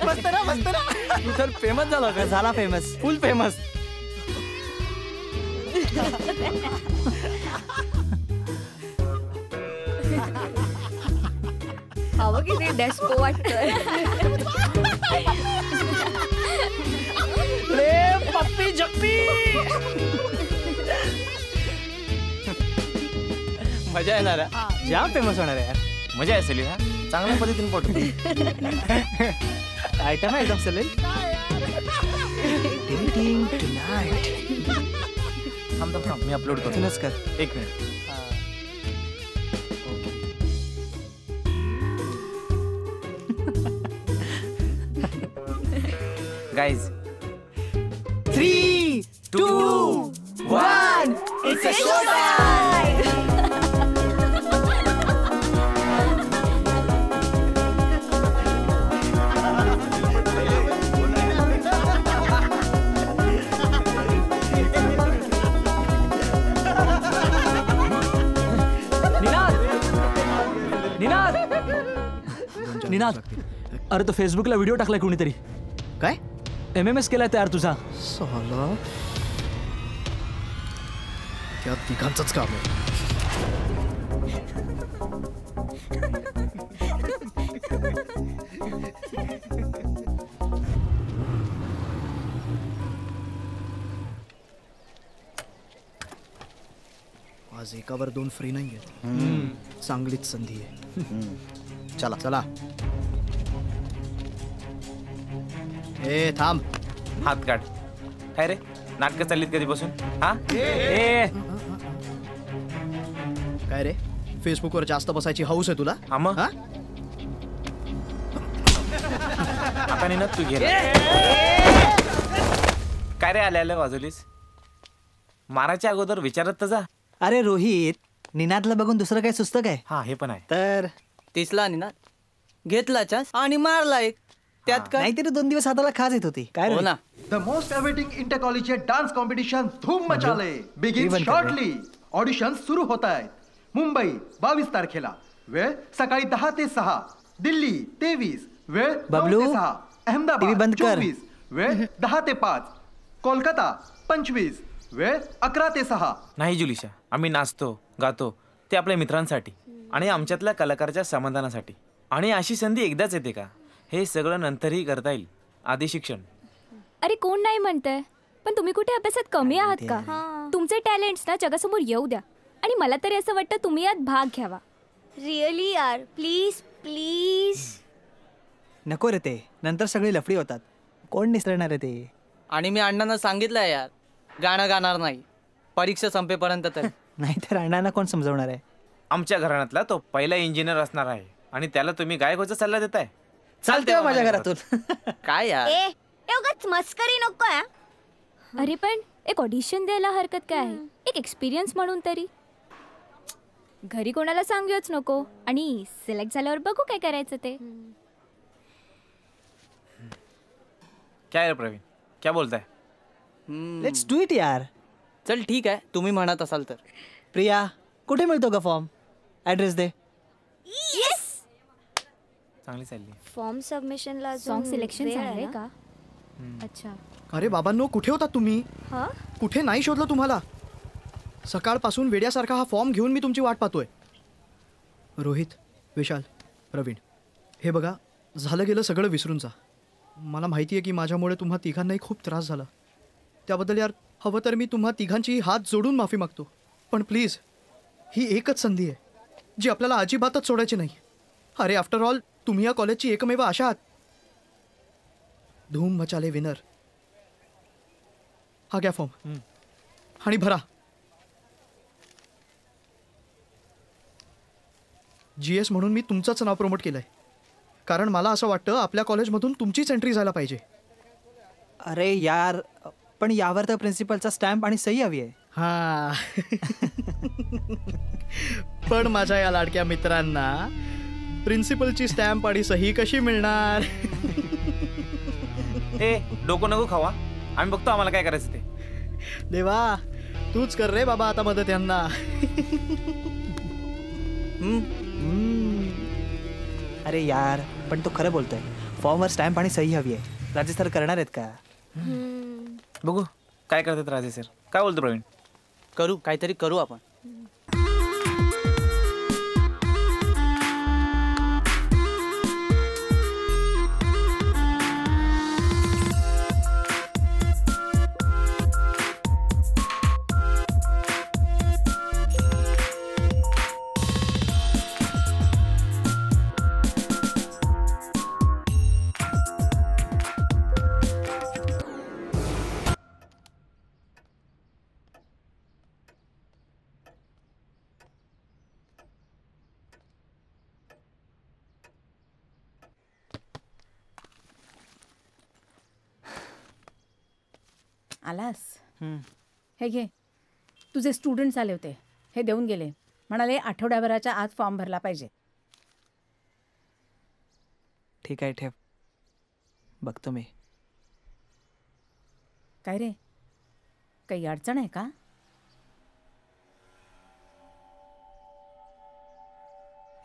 मस्त ना मस्त ना. तू तर फेमस झाला का? झाला फेमस, फुल फेमस. हवं किती डेस्पो वाटतोय. पप्पी जप्पी मजा येणार आहे. जाम फेमस होणार आहे यार. मजा असेल हा. चांगल्या पद्धतीने फोटो आयटम आहे एकदम सलील. थांब मी अपलोड करतोच कर. एक minute. Guys 3, 2, 1 It's a showtime. Ninad, अरे तो फेसबुकला व्हिडिओ टाकलाय कोणीतरी. काय? MMS केलाय तयार तुझा. साला त्या तिघांचंच काम आहे. आज एकावर 2 फ्री नाही आहेत. चांगलीच संधी आहे. चला चला. ए थांब. हात काढ. काय रे नाटकं चाललीत कधीपासून? हा ए काय रे फेसबुकवर जास्त बसायची हौस आहे तुला? हा मग आता नाही ना तू घे. काय रे आल्या वाजवलीस? मारायच्या अगोदर विचारत तर जा. अरे रोहित, निनादला बघून दुसरं काय सुचतं काय? हा हे पण आहे. तर तिसला निनाद घेतला चान्स आणि मारला एक. त्यात काय? नाहीतरी 2 दिवस हाताला खाज येत होती. काय हो ना. द मोस्ट अवेटिंग इंटर कॉलेजचे डान्स कॉम्पिटिशन धूम मचाले. Begin shortly. ऑडिशन सुरू होत आहेत. मुंबई 22 तारखेला. वेळ सकाळी 10 ते 6. दिल्ली 23. वेळ 9 ते 6. अहमदाबाद 24. वेळ 10 ते 5. कोलकाता 25. वेळ 11 ते 6. नाही जुलिशा, आम्ही नाचतो गातो ते आपल्या मित्रांसाठी आणि आमच्यातल्या कलाकाराच्या समाधानासाठी. आणि अशी संधी एकदाच येते का? हे सगळं नंतरही करता येईल. आधी शिक्षण. अरे कोण नाही म्हणतंय, पण तुम्ही कुठे अभ्यासात कमी आहात का? तुमचे टॅलेंट्स ना जगासमोर येऊ द्या. आणि मला तरी असं वाटतं तुम्ही यात भाग घ्यावा. रिअली यार, प्लीज प्लीज. नको रे ते, नंतर सगळी लफडी होतात. कोण निसरणार आहे ते? आणि मी अण्णांना सांगितलंय यार, गाणं गाणार नाही परीक्षा संपेपर्यंत. तर नाहीतर अण्णांना कोण समजवणार आहे? आमच्या घराण्यातला तो पहिला इंजिनियर असणार आहे आणि त्याला तुम्ही गायक व्हायचा सल्ला देताय. चालते माझ्या घरातून. काय यार ए एवढंच मस्करी नको आहे. अरे पण एक ऑडिशन द्यायला हरकत काय आहे? एक एक्सपिरियन्स म्हणून तरी. घरी कोणाला सांगूच नको आणि सिलेक्ट झाल्यावर बघू काय करायचं ते. काय रे प्रवीण, क्या बोलताय? लेट्स डू इट यार. चल ठीक आहे, तुम्ही म्हणत असाल तर. प्रिया, कुठे मिळतो का फॉर्म? ऍड्रेस दे. येस. चांगली चालली. फॉर्म सबमिशनला सॉन्ग सिलेक्शन झालंय का? अच्छा. अरे बाबांनो, कुठे होता तुम्ही? हा? कुठे नाही शोधलं तुम्हाला? सकाळपासून वेड्यासारखा हा फॉर्म घेऊन मी तुमची वाट पाहतोय. रोहित, विशाल, प्रवीण, हे बघा, झालं गेलं सगळं विसरून जा. मला माहिती आहे की माझ्यामुळे तुम्हा तिघांनाही खूप त्रास झाला. त्याबद्दल यार हवं तर मी तुम्हा तिघांची हात जोडून माफी मागतो. पण प्लीज, ही एकच संधी आहे जी आपल्याला अजिबातच सोडायची नाही. अरे आफ्टर ऑल तुम्ही या कॉलेजची एकमेव आशा आहात. धूम मचाले विनर. हा घ्या फॉर्म आणि भरा. GS म्हणून मी तुमचंच नाव प्रमोट केलंय, कारण मला असं वाटतं आपल्या कॉलेजमधून तुमचीच एंट्री झायला पाहिजे. अरे यार, पण यावर तर प्रिन्सिपलचा स्टॅम्प आणि सही हवी आहे. हा पण माझ्या या लाडक्या मित्रांना प्रिन्सिपलची स्टॅम्प आणि सही कशी मिळणार? ए डोकं नको खावा, आम्ही बघतो आम्हाला काय करायचं ते. देवा तूच कर रे बाबा आता मदत यांना. अरे यार पण तो खरं बोलतोय. फॉर्मवर स्टॅम्प आणि सही हवी आहे. राजेश सर करणार आहेत का? बघू काय करतात राजेश सर. काय बोलतो प्रवीण? करू, काहीतरी करू आपण. आलास? हे घे, तुझे स्टुडंट्स आले होते, हे देऊन गेले. म्हणाले आठवड्याभराच्या आत फॉर्म भरला पाहिजे. ठीक आहे ठेव, बघतो मी. काय रे, काही अडचण आहे का?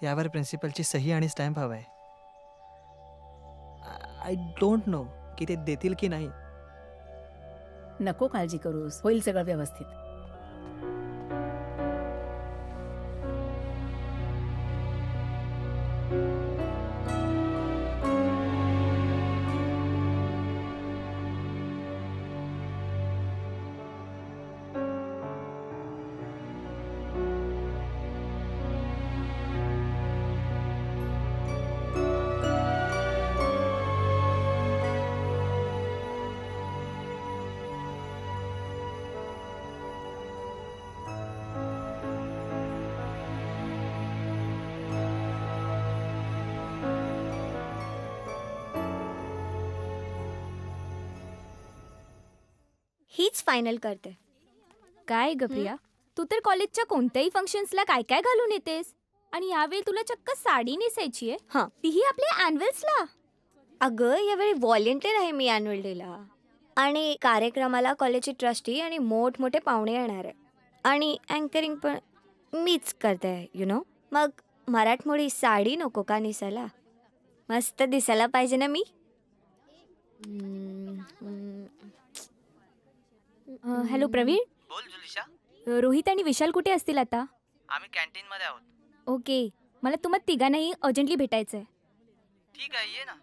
यावर प्रिन्सिपलची सही आणि स्टॅम्प हवा आहे. आय डोंट नो की ते देतील की नाही. नको काळजी करूस, होईल सगळं व्यवस्थित. हीच फायनल करते. काय ग प्रिया, तू तर कॉलेजच्या कोणत्याही फंक्शन्सला काय काय घालून येतेस आणि यावेळी तुला चक्क साडी नेसायची आहे. हां, तीही आपल्या अॅन्युअल्सला. अगं यावेळी व्हॉलेंटियर आहे मी अॅन्युअल डेला, आणि कार्यक्रमाला कॉलेजचे ट्रस्टी आणि मोठमोठे पाहुणे येणार आहे, आणि अँकरिंग पण मीच करते यु नो. मग मराठमोळी साडी नको का नेसायला? मस्त दिसायला पाहिजे ना मी. हॅलो प्रवीण. बोल जुलिशा. रोहित आणि विशाल कुठे असतील आता? आम्ही कॅन्टीन मध्ये आहोत. ओके, मला तुम्हाला तिघांनाही अर्जंटली भेटायचं आहे. ठीक आहे, ये ना.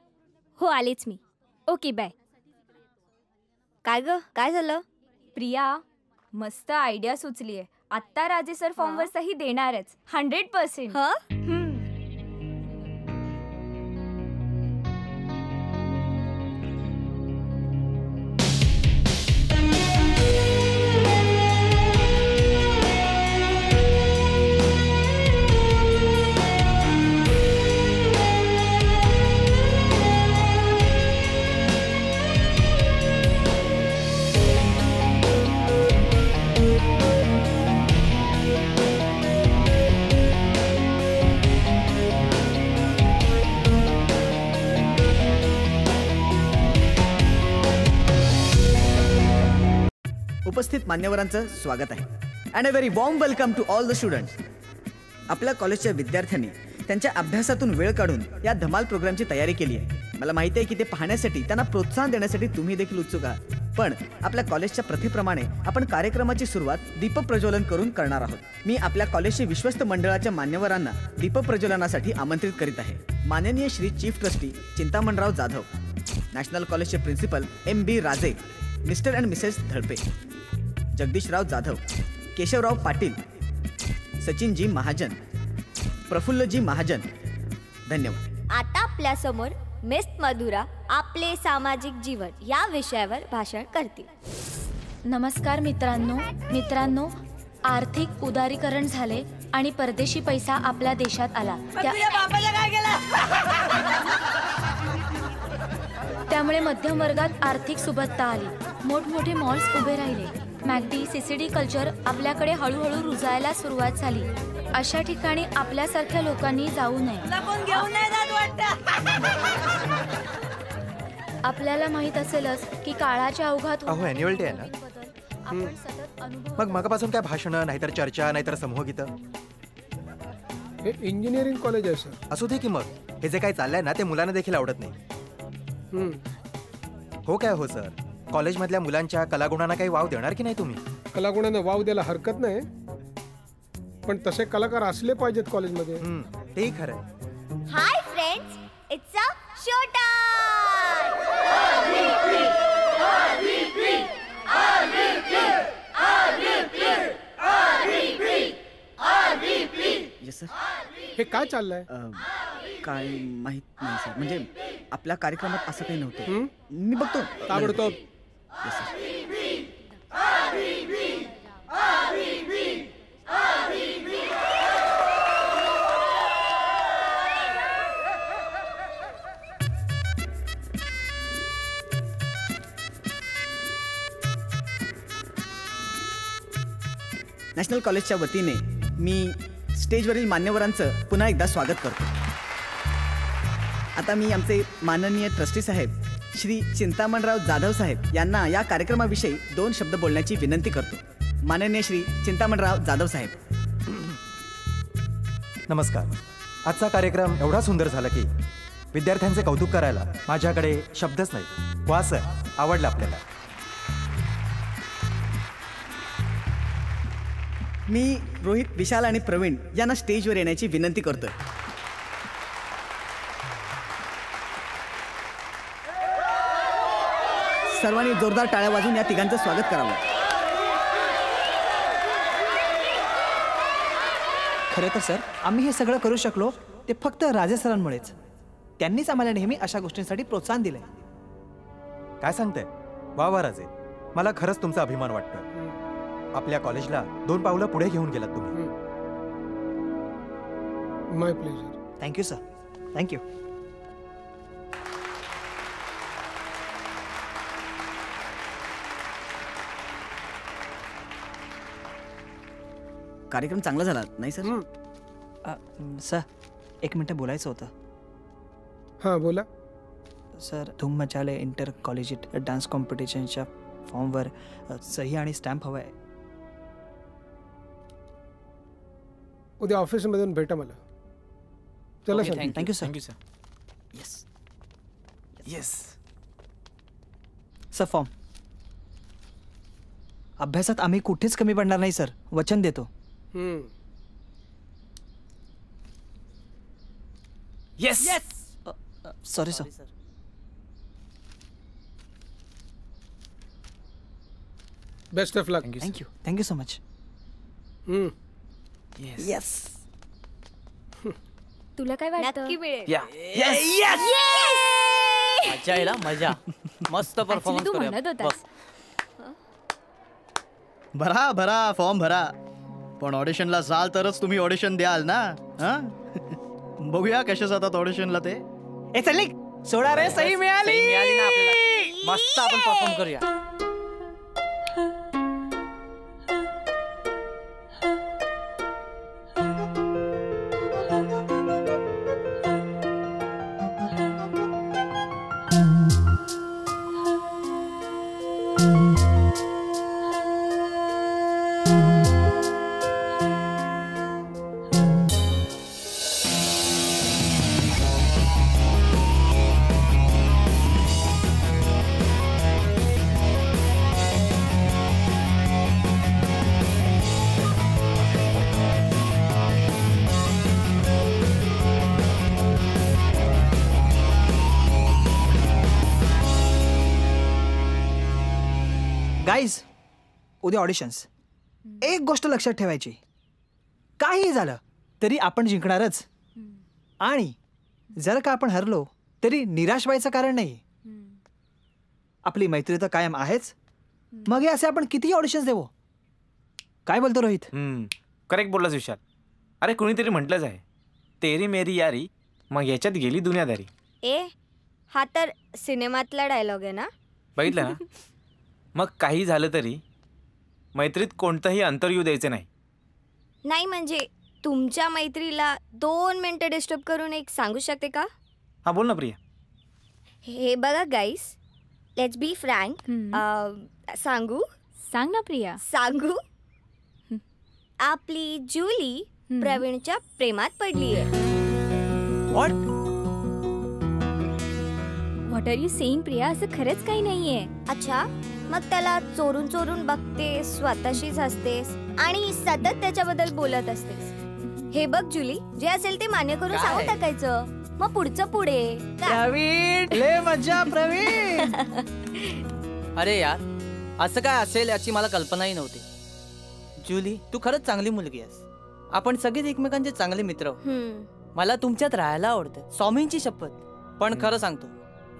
हो आलेच मी. Okay bye. काय ग, काय झालं? प्रिया, मस्त आयडिया सुचली आहे. आत्ता राजे सर फॉर्मवर सही देणारच 100%. उपस्थित मान्यवरांचं स्वागत आहे and a very warm welcome to all the students. आपल्या कॉलेजच्या विद्यार्थ्यांनी त्यांच्या अभ्यासातून वेळ काढून या धमाल प्रोग्रामची तयारी केली आहे. मला माहिती आहे की ते पाहण्यासाठी, त्यांना प्रोत्साहन देण्यासाठी तुम्ही देखील उत्सुक आहात. पण आपल्या कॉलेजच्या प्रथेप्रमाणे आपण कार्यक्रमाची सुरुवात दीपप्रज्वलन करून करणार आहोत. मी आपल्या कॉलेजचे विश्वस्त मंडळाच्या मान्यवरांना दीपप्रज्वलनासाठी आमंत्रित करीत आहे. माननीय Shri chief trustee Chintamanrao Jadhav, national कॉलेजचे principal MB Raje, Mr and Mrs Dhalpe, Jagdishrao Jadhav, Keshavrao Patil, Sachinji Mahajan, Prafullji Mahajan. धन्यवाद. आता आपल्या समोर मिस मधुरा आपले सामाजिक जीवन या विषयावर भाषण करतील. नमस्कार मित्रांनो, आर्थिक उदारीकरण झाले आणि परदेशी पैसा आपल्या देशात आला. त्यामुळे मध्यम वर्गात आर्थिक सुबत्ता आली. मोठमोठे मॉल्स उभे राहिले, मॅगडी सीसीडी कल्चर आपल्याकडे हळूहळू रुजायला सुरुवात झाली. अशा ठिकाणी आपल्यासारख्या लोकांनी जाऊ नये. आपल्याला माहित असेलच की काळाच्या ओघात अहो ॲन्युअल डे आहे ना, आपण सतत अनुभव मग मगापासून काय भाषणं, नाहीतर चर्चा, नाहीतर समूहगीतं. हे इंजिनिअरिंग कॉलेज आहे सर. असू दे की मग, हे जे काही चाललंय ना ते मुलांना देखील आवडत नाही. हो काय हो सर, कॉलेजमधल्या मुलांच्या कलागुणांना काही वाव देणार की नाही तुम्ही? कलागुणांना वाव द्यायला हरकत नाही, पण तसे कलाकार असले पाहिजेत कॉलेजमध्ये. तेही खरं. Hi friends, it's a show yes sir. हे काय चाललंय? काय माहित नाही सर, म्हणजे आपल्या कार्यक्रमात असं काही नव्हतं. मी बघतो ताबडतोब. Yes sir. नॅशनल कॉलेजच्या वतीने मी स्टेजवरील मान्यवरांचं पुन्हा एकदा स्वागत करतो. आता मी आमचे माननीय ट्रस्टी साहेब श्री चिंतामणराव जाधव साहेब यांना या कार्यक्रमाविषयी 2 शब्द बोलण्याची विनंती करतो. माननीय श्री चिंतामणराव जाधव साहेब. नमस्कार. आजचा कार्यक्रम एवढा सुंदर झाला की विद्यार्थ्यांचे कौतुक करायला माझ्याकडे शब्दच नाही. वा सर, आवडलं आपल्याला. मी रोहित, विशाल आणि प्रवीण यांना स्टेजवर येण्याची विनंती करतोय. सर्वांनी जोरदार टाळ्या वाजवून या तिघांचं स्वागत करावं. खरं तर सर, आम्ही हे सगळं करू शकलो ते फक्त राजे सरांमुळेच. त्यांनीच आम्हाला नेहमी अशा गोष्टींसाठी प्रोत्साहन दिलंय. काय सांगताय? वा वा राजे, मला खरंच तुमचा अभिमान वाटतोय. आपल्या कॉलेजला 2 पावलं पुढे घेऊन गेलात तुम्ही. माय प्लेजर. Thank you sir, thank you. कार्यक्रम चांगला झाला नाही सर? सर, 1 मिनिट बोलायचं होतं. हां बोला सर. धूम मचाले इंटर कॉलेजिएट डान्स कॉम्पिटिशनच्या फॉर्मवर सही आणि स्टॅम्प हवा आहे. उद्या ऑफिसमधून भेटा मला. चला sir. Thank you sir. Thank you sir. Yes yes sir. Form. अभ्यासात आम्ही कुठेच कमी पडणार नाही सर, वचन देतो. Yes. Sorry sir. Best of luck. Thank you. Thank you so much. Yes. तुला काय वाटतं? नक्की मिळेल. मजा येईल हा, मजा. मस्त परफॉर्मन्स तू करूया. म्हणत होतास. बस. भरा भरा फॉर्म भरा, पण ऑडिशनला जाल तरच तुम्ही ऑडिशन द्याल ना. बघूया कसे जातात ऑडिशनला ते. ए चल सोडा रे, सही मिळाली. सही मिळाली ना आपल्याला. मस्त आपण परफॉर्म करूया. गाईज, उद्या ऑडिशन्स. एक गोष्ट लक्षात ठेवायची, काही झालं तरी आपण जिंकणारच. आणि जर का आपण हरलो तरी निराश व्हायचं कारण नाही. आपली मैत्री तर कायम आहेच. मग हे असे आपण कितीही ऑडिशन्स देऊ. काय बोलतो रोहित? करेक्ट बोललास विशाल. अरे कुणीतरी म्हटलंच आहे, तेरी मेरी यारी, मग याच्यात गेली दुनियादारी. हा तर सिनेमातला डायलॉग आहे ना? बघितलं ना. मग काही झालं तरी मैत्रीत कोणतंही अंतर येऊ द्यायचे नाही. नाही म्हणजे तुमच्या मैत्रीला 2 मिनिटं डिस्टर्ब करून एक सांगू शकते का? हा बोल ना प्रिया. हे बघा गाईस, लेट्स बी फ्रँक. सांगू? सांग ना प्रिया. सांगू? आपली जुली प्रवीणच्या प्रेमात पडली आहे. What what are you saying Priya? असं खरंच काही नाहीये. अच्छा, मग त्याला चोरून चोरून बघते, स्वतःशीच हसतेस आणि सतत त्याच्याबद्दल बोलत असतेस. हे बघ जुली, जे असेल ते मान्य करून सांगून टाकायचं, मग पुढचं पुढे. प्रवीण, लय मजा प्रवीण. अरे यार, असं काय असेल याची मला कल्पनाही नव्हती. जुली, तू खरंच चांगली मुलगी आहेस. आपण सगळेच एकमेकांचे चांगले मित्र आहोत. मला तुमच्यात राहायला आवडतं, स्वामींची शपथ. पण खरं सांगतो,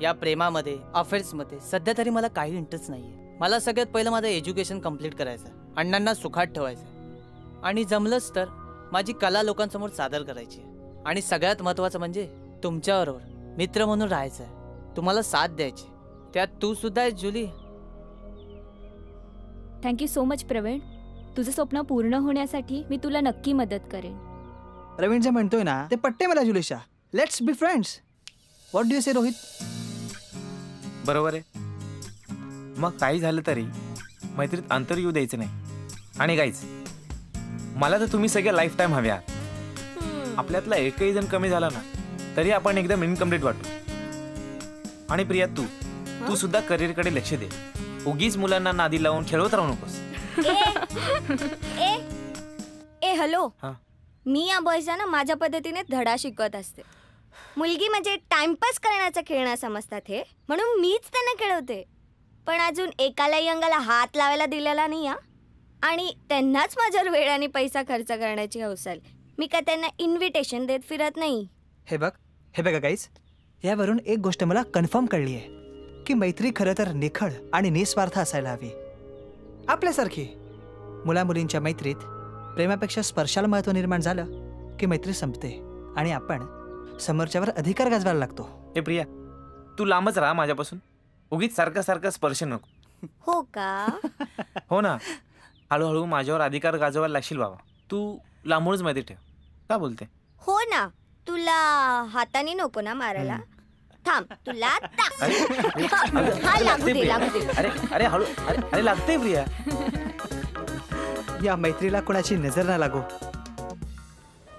या प्रेमामध्ये, अफेअर्समध्ये सध्या तरी मला काही इंटरेस्ट नाहीये. मला सगळ्यात पहिलं माझं एज्युकेशन कम्प्लीट करायचं, अण्णांना सुखात ठेवायचं आणि जमलंच तर माझी कला लोकांसमोर सादर करायची. आणि सगळ्यात महत्त्वाचं म्हणजे तुमच्याबरोबर मित्र म्हणून राहायचं आहे, तुम्हाला साथ द्यायची. त्यात तू सुद्धा आहेस Julie. Thank you so much Praveen. तुझं स्वप्न पूर्ण होण्यासाठी मी तुला नक्की मदत करेन. प्रवीण जे म्हणतोय ना ते पट्टे मला Julisha. Let's be friends. What do you say Rohit? बरोबर आहे. मग काही झालं तरी मैत्रीत अंतर येऊ द्यायचं नाही. आणि गाईज, मला तर तुम्ही सगळ्या लाईफ टाईम हव्या. आपल्यातला एकही जण कमी झाला ना तरी आपण एकदम इनकम्प्लीट वाटतो. आणि प्रिया, तू सुद्धा करिअरकडे लक्ष दे. उगीच मुलांना नादी लावून खेळवत राहू नकोस. ए हॅलो, मी या बॉयजना माझ्या पद्धतीने धडा शिकवत असते. मुलगी म्हणजे टाइमपास करण्याचा खेळणं समजतात हे, म्हणून मीच त्यांना खेळवते. पण अजून एकालाही अंगाला हात लावायला दिलेला नाही. आणि त्यांनाच माझ्यावर वेळ आणि पैसा खर्च करण्याची हौस आली. मी का त्यांना इन्व्हिटेशन देत फिरत नाही. हे बघा गाईज, यावरून एक गोष्ट मला कन्फर्म कळली आहे की मैत्री खरं तर निखळ आणि निस्वार्थ असायला हवी. आपल्यासारखी मुलामुलींच्या मैत्रीत प्रेमापेक्षा स्पर्शाला महत्त्व निर्माण झालं की मैत्री संपते आणि आपण समोरच्यावर अधिकार गाजवायला लागतो. ए प्रिया, तू लांबच राहा माझ्यापासून. उगीच सारखा सारखा स्पर्श नको. हो का? हो ना. हळूहळू माझ्यावर अधिकार गाजवायला लागशील बाबा. तू लांबूनच मैत्री ठेव. का बोलते? हो ना. तुला हाताने नको ना मारायला. थांब, तुला लागू दे. अरे हळू. अरे लागते प्रिया. या मैत्रीला कोणाची नजर ना लागो.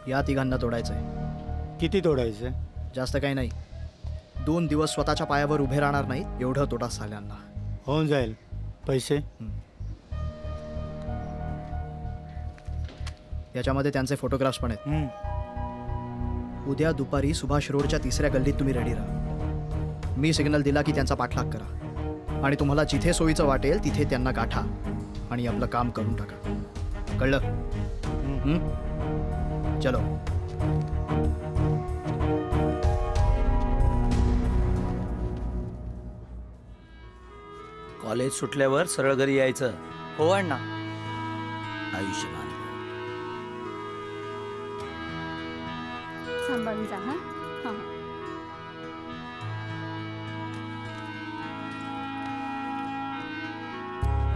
या तिघांना तोडायचंय. किती तोडायचंय? जास्त काही नाही. 2 दिवस स्वतःच्या पायावर उभे राहणार नाहीत एवढं तोडा साल्यांना. होऊन जाईल. पैसे? याच्यामध्ये त्यांचे फोटोग्राफ्स पण आहेत. उद्या दुपारी सुभाष रोडच्या 3ऱ्या गल्लीत तुम्ही रेडी राहा. मी सिग्नल दिला की त्यांचा पाठलाग करा आणि तुम्हाला जिथे सोयीचं वाटेल तिथे त्यांना गाठा आणि आपलं काम करून टाका. कळलं? चलो. कॉलेज सुटल्यावर सरळ घरी यायचं. हो अण्णा. आयुष्यमान. सांभाळून जा. हा.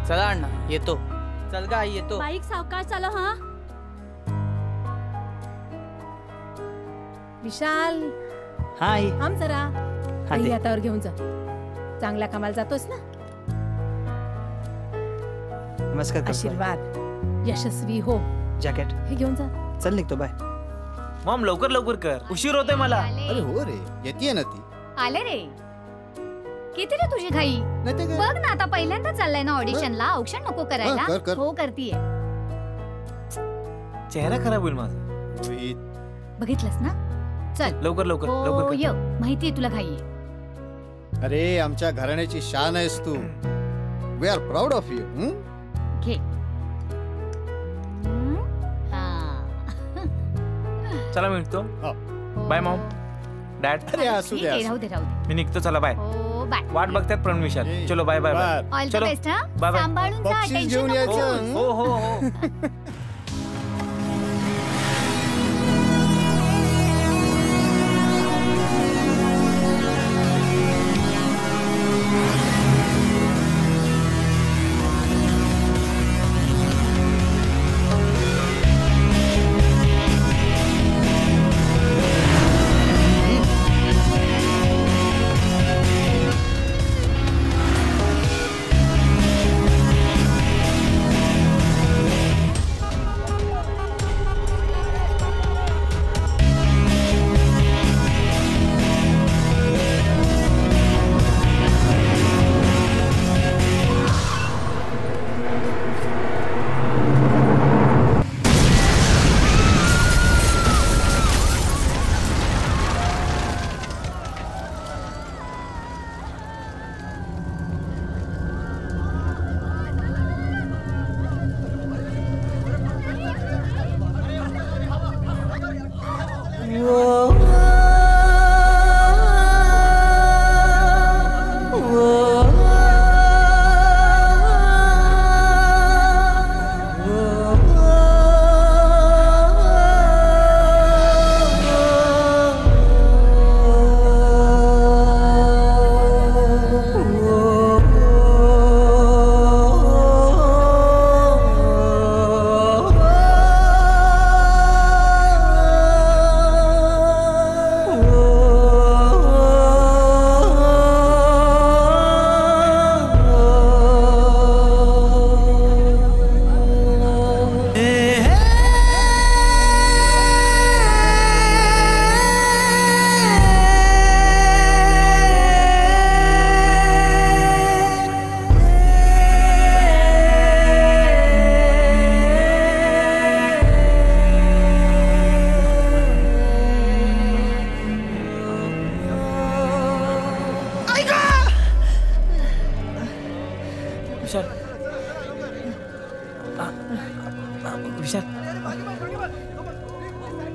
चला अण्णा, येतो. चल गा आई, येतो. बाईक सावकाश चालव. हा विशाल. हाय. थांब जरा. हा, आई दे. हातावर घेऊन जा. चांगल्या कामाला जातोस ना. नमस्कार. आशीर्वाद. यशस्वी हो. जॅकेट हे घेऊन जा. चल निघतो. बाय. मॉम, लवकर कर. उशीर होतोय मला. अरे हो रे, येते ना ती. आले रे. किती रे तुझी घाई? बघ ना, आता पहिल्यांदा चाललाय ना ऑडिशनला. औक्षण नको करायला. कर. हो, करतीये. चेहरा खराब होईल माझा. बघितलंस ना. चल लवकर हो, ये. माहितीये तुला घाई आहे. अरे, आमच्या घराण्याची शान आहेस तू. We are proud of you. घे. चला मी निघतो. Bye mom, dad. अरे असू दे. राहू दे. मी निघतो. चला बाय. हो, बाय. वाट बघतात प्रणव विशाल. चलो bye bye bye. All the चलो बेस्ट. हा, बाय बाय. सांभाळून जा. बक्षीस टेन्शन घेऊन नको. यायचं. हो.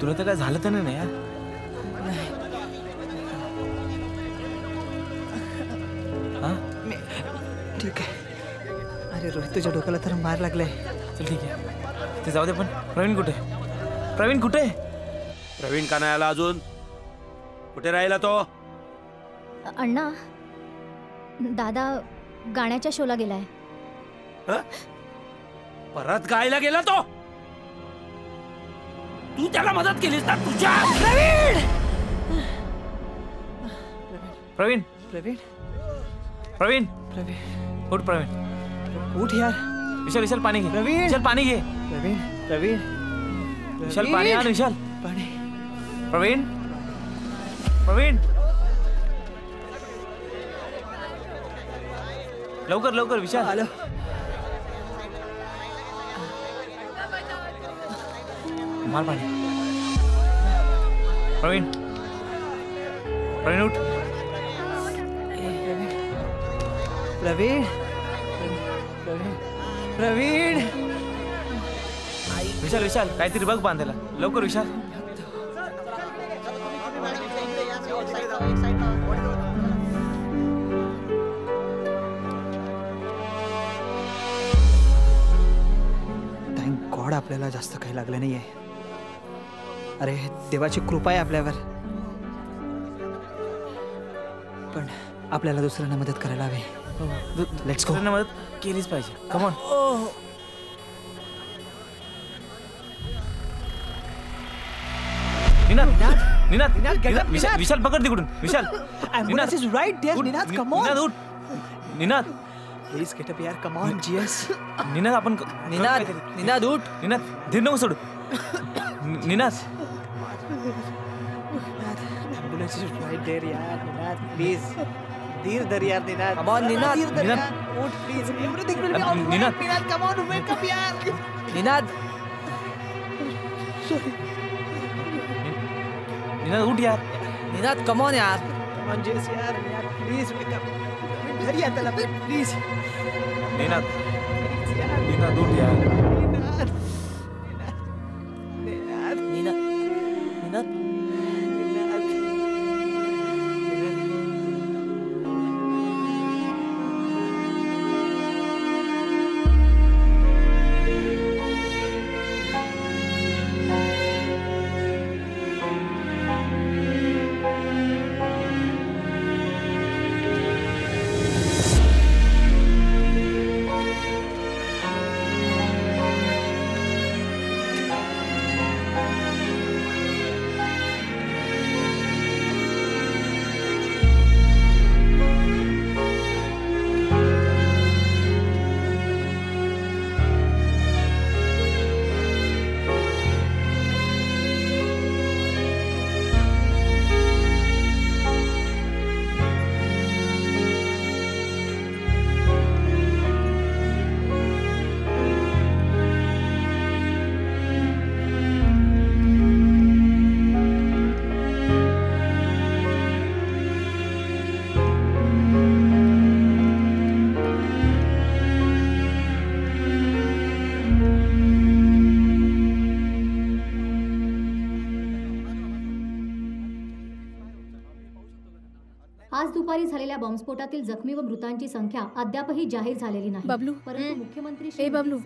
तुला तर काय झालं तर नाही ना यार? ठीक आहे. अरे रोहित, तुझ्या डोक्याला तर मार लागलाय. चल ठीक आहे, ते जाऊ दे. पण प्रवीण कुठे? प्रवीण कुठे? प्रवीण का नाही आला अजून? कुठे राहिला तो? अण्णा, दादा गाण्याच्या शोला गेलाय. परत गायला गेला तो? तू त्याला मदत केलीस ना तुझ्या? प्रवीण प्रवीण प्रवीण प्रवीण उठ. प्रवीण उठ यार. विशाल विशाल पाणी घे. प्रवीण विशाल पाणी घे. प्रवीण प्रवीण विशाल पाणी आण. विशाल पाणी. प्रवीण प्रवीण लवकर लवकर. विशाल आलो. मार पाणी. प्रवीण प्रवीण उठ. प्रवीण प्रवीण प्रवीण. विशाल विशाल काहीतरी बघ बांधायला. लवकर विशाल. थँक गॉड आपल्याला जास्त काही लागलं नाहीये. अरे देवाची कृपा आहे आपल्यावर. पण आपल्याला दुसऱ्यांना मदत करायला हवी. Let's go. मदत केलीच पाहिजे. Come on. निनाद विशाल पकड तिकडून. विशाल Ambulance is right there. Ninad, come on. Ninad उठ. निनाद प्लीज गेट अप यार. Come on GS. निनाद आपण निनाद उठ. निनाद धीर नको सोडू. Ninad Ambulance is right there यार. निनाद प्लीज धीर धर यार. Ninad Come on, Ninad. निनाद उठ please. Everything will be all right. Ninad. Ninad come on, wake up यार. निनाद निनाद उठ यार. निनाद कम ऑन यार. Come on जीएस यार. Ninad please wake up. धर यार त्याला प्लीज. निनाद निनाद उठ यार. निनाद निनाद निनाद आज दुपारी झालेल्या बॉम्बस्फोटातील जखमी व मृतांची संख्या अद्यापही जाहीर झालेली नाही. बबलू, परंतु मुख्यमंत्री ए बबलू,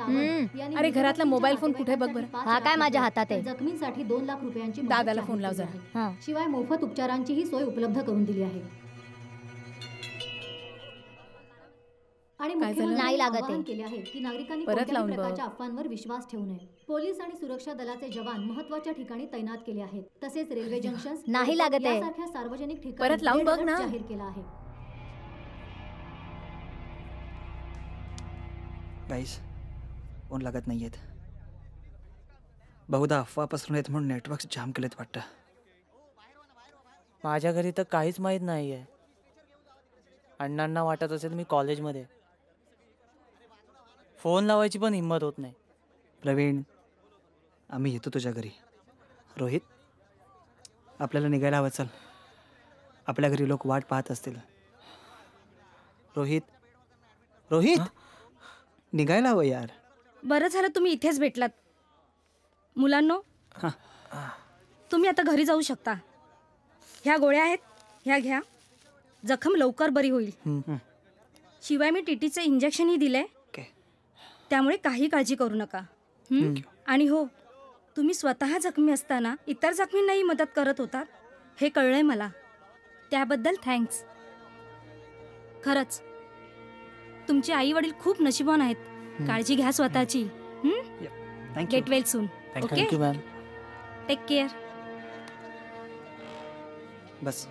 अरे घरातला मोबाईल फोन कुठे बघ बरं. हा काय माझ्या हातात आहे. जखमींसाठी 2 लाख रुपयांची मदत दादाला जाहीर फोन लाव केली जरा. आहे. शिवाय मोफत उपचारांचीही सोय उपलब्ध करून दिली आहे. आणि नाही लागत आहे. केले आहे की नागरिकांनी परत कोणत्याही लावून बघ. प्रकारच्या अफवांवर विश्वास ठेवू नये. पोलीस आणि सुरक्षा दलाचे जवान महत्त्वाच्या ठिकाणी तैनात केले आहेत. तसेच रेल्वे जंक्शन नाही लागत आहे. यासारख्या सार्वजनिक ठिकाणी परत लावून बघ ना. जाहीर केला आहे. गाईस फोन लागत नाहीयेत. बहुधा अफवा पसरवण्यात म्हणून नेटवर्क जाम केलेत वाटतं. माझ्या घरी तर काहीच माहीत नाही आहे. अण्णांना वाटत असेल मी कॉलेजमध्ये. फोन लावायची पण हिंमत होत नाही. प्रवीण, आम्ही येतो तुझ्या घरी. रोहित, आपल्याला निघायला हवं. चल, आपल्या घरी लोक वाट पाहत असतील. रोहित रोहित निघायला हवं यार. बरं झालं तुम्ही इथेच भेटलात. मुलांनो, तुम्ही आता घरी जाऊ शकता. ह्या गोळ्या आहेत, ह्या घ्या. जखम लवकर बरी होईल. शिवाय मी टीटीचं इंजेक्शनही दिलंय, त्यामुळे काही काळजी करू नका. आणि हो, तुम्ही स्वतः जखमी असताना इतर जखमींनाही मदत करत होतात हे कळलंय मला. त्याबद्दल थँक्स. खरंच तुमचे आई वडील खूप नशिबान आहेत. काळजी घ्या स्वतःची. Get well soon. Okay, take care. बस.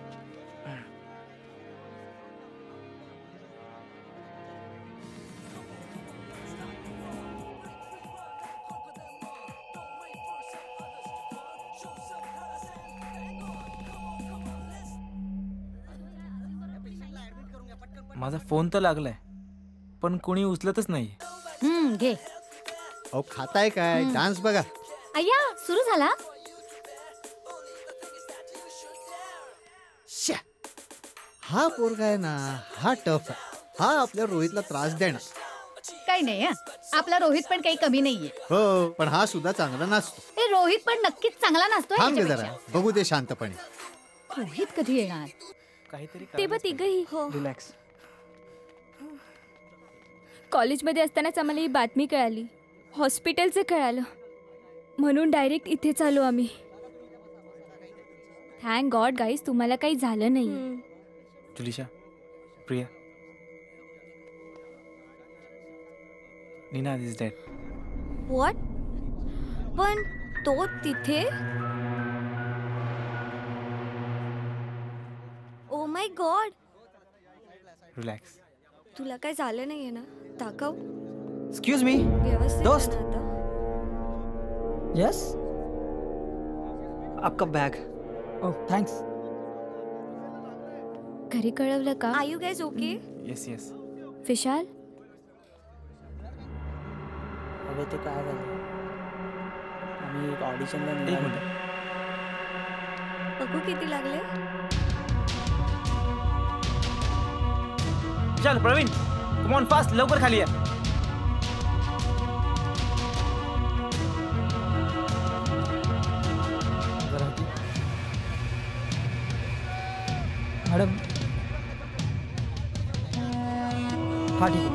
माझा फोन तर लागलाय पण कोणी उचलतच नाही. घे. अहो खाताय काय? डान्स बघा. अय्या सुरू झाला. हा पोरगा आहे ना, हा टफ आहे. हा आपल्या रोहितला त्रास देणार. काही नाही. आपला रोहित पण काही कमी नाहीये. हो, पण हा सुद्धा चांगला नसतो. हे रोहित पण नक्कीच चांगला नसतो. थांब गे जरा, बघू दे शांतपणे. रोहित कधी येणार? काहीतरी ते बघ तिघही. हो, रिलॅक्स. कॉलेजमध्ये असतानाच आम्हाला ही बातमी कळाली. हॉस्पिटलचं कळालं म्हणून डायरेक्ट इथेच आलो आम्ही. थँक गॉड गाईज, तुम्हाला काही झालं नाही. Julisha, Priya, Neena is dead. What? पण तो तिथे? Oh my God. रिलॅक्स. तुला काय झालं नाहीये ना? दाखव. एक्सक्यूज मी दोस्त. यस, आपका बैग. ओह थँक्स. घरी कळवलं का? Are you guys okay? Yes yes. Vishal, अगं ते काय झालं, आम्ही एक ऑडिशनला निघालो. बघू किती लागले. चल प्रवीण, कम ऑन फास्ट, लवकर खाली आहे. मॅडम. हा ठीक आहे.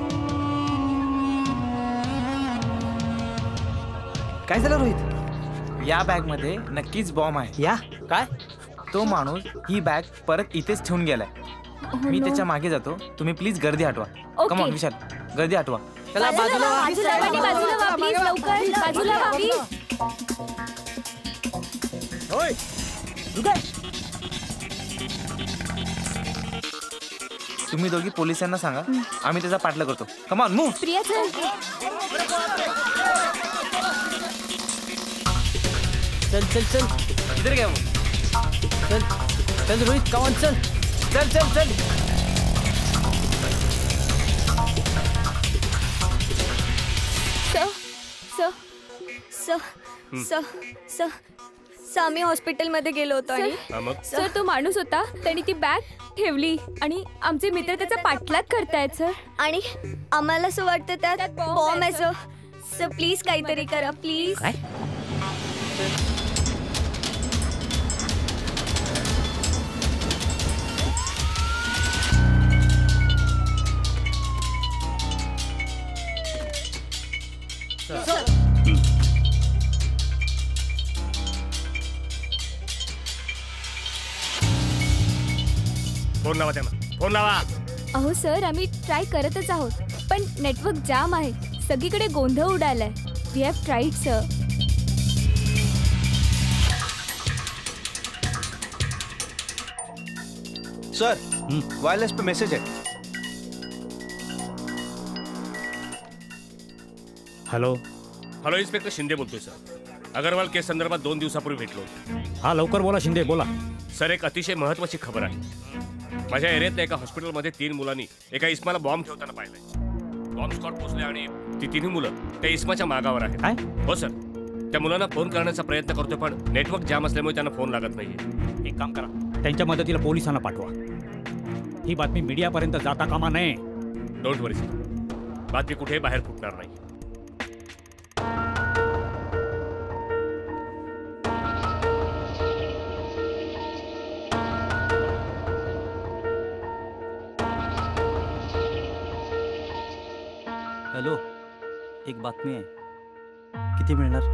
काय झालं रोहित? या बॅग मध्ये नक्कीच बॉम्ब आहे. या काय? तो माणूस ही बॅग परत इथेच ठेवून गेलाय. मी त्याच्या मागे जातो, तुम्ही प्लीज गर्दी हटवा. कम ऑन विशाल, गर्दी हटवा. चला बाजूला वा, बाजूला वा प्लीज, लवकर बाजूला वा प्लीज. होय तुम्ही दोघी पोलिसांना सांगा, आम्ही त्याचा पाठलाग करतो. Come on move. प्रिया चल. चल चल चल. इधर क्या? चल चल रोहित, कम ऑन चल. चल चल चल. आम्ही हॉस्पिटलमध्ये गेलो होतो आणि सर तो माणूस होता, त्यांनी ती बॅग ठेवली आणि आमचे मित्र त्याचा पाठलाग करतायत सर. आणि आम्हाला असं वाटतं त्यात बॉम्ब आहे सर. सर प्लीज काहीतरी करा प्लीज. फोन लावा त्यांना, फोन लावा. अहो सर, आम्ही ट्राय करतच आहोत पण नेटवर्क जाम आहे. सगळीकडे गोंधळ उडालाय. We have tried sir. Sir wireless पे मैसेज है. हॅलो हॅलो, इन्स्पेक्टर शिंदे बोलतोय सर. अगरवाल केस संदर्भात 2 दिवसापूर्वी भेटलो. हा लवकर बोला शिंदे, बोला. सर एक अतिशय महत्त्वाची खबर आहे. माझ्या एरियातल्या एका हॉस्पिटलमध्ये 3 मुलांनी एका इस्माला बॉम्ब ठेवताना पाहिलंय. बॉम्ब स्पॉट पोहोचले आणि ती 3 मुलं त्या इस्माच्या मागावर आहेत. हो सर, त्या मुलांना फोन करण्याचा प्रयत्न करतोय पण नेटवर्क जाम असल्यामुळे त्यांना फोन लागत नाहीये. एक काम करा, त्यांच्या मदतीला पोलिसांना पाठवा. ही बातमी मीडियापर्यंत जाता कामा नये. डोंट वरी सर, बातमी कुठेही बाहेर फुटणार नाही. एक बातमी आहे. किती मिळणार?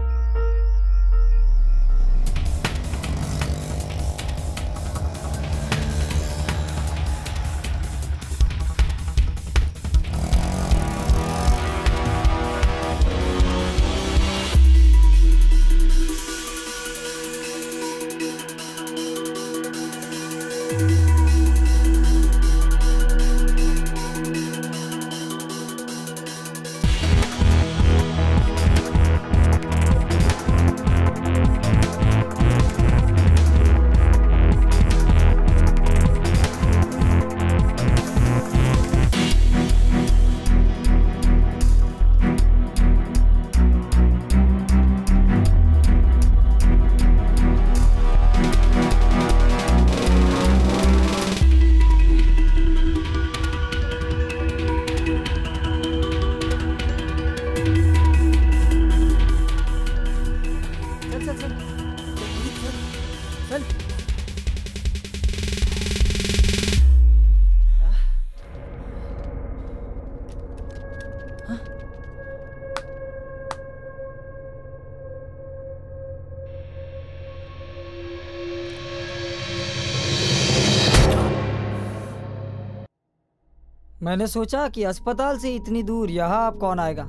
मैंने सोचा कि अस्पताल से इतनी दूर यहाँ अब कौन आएगा,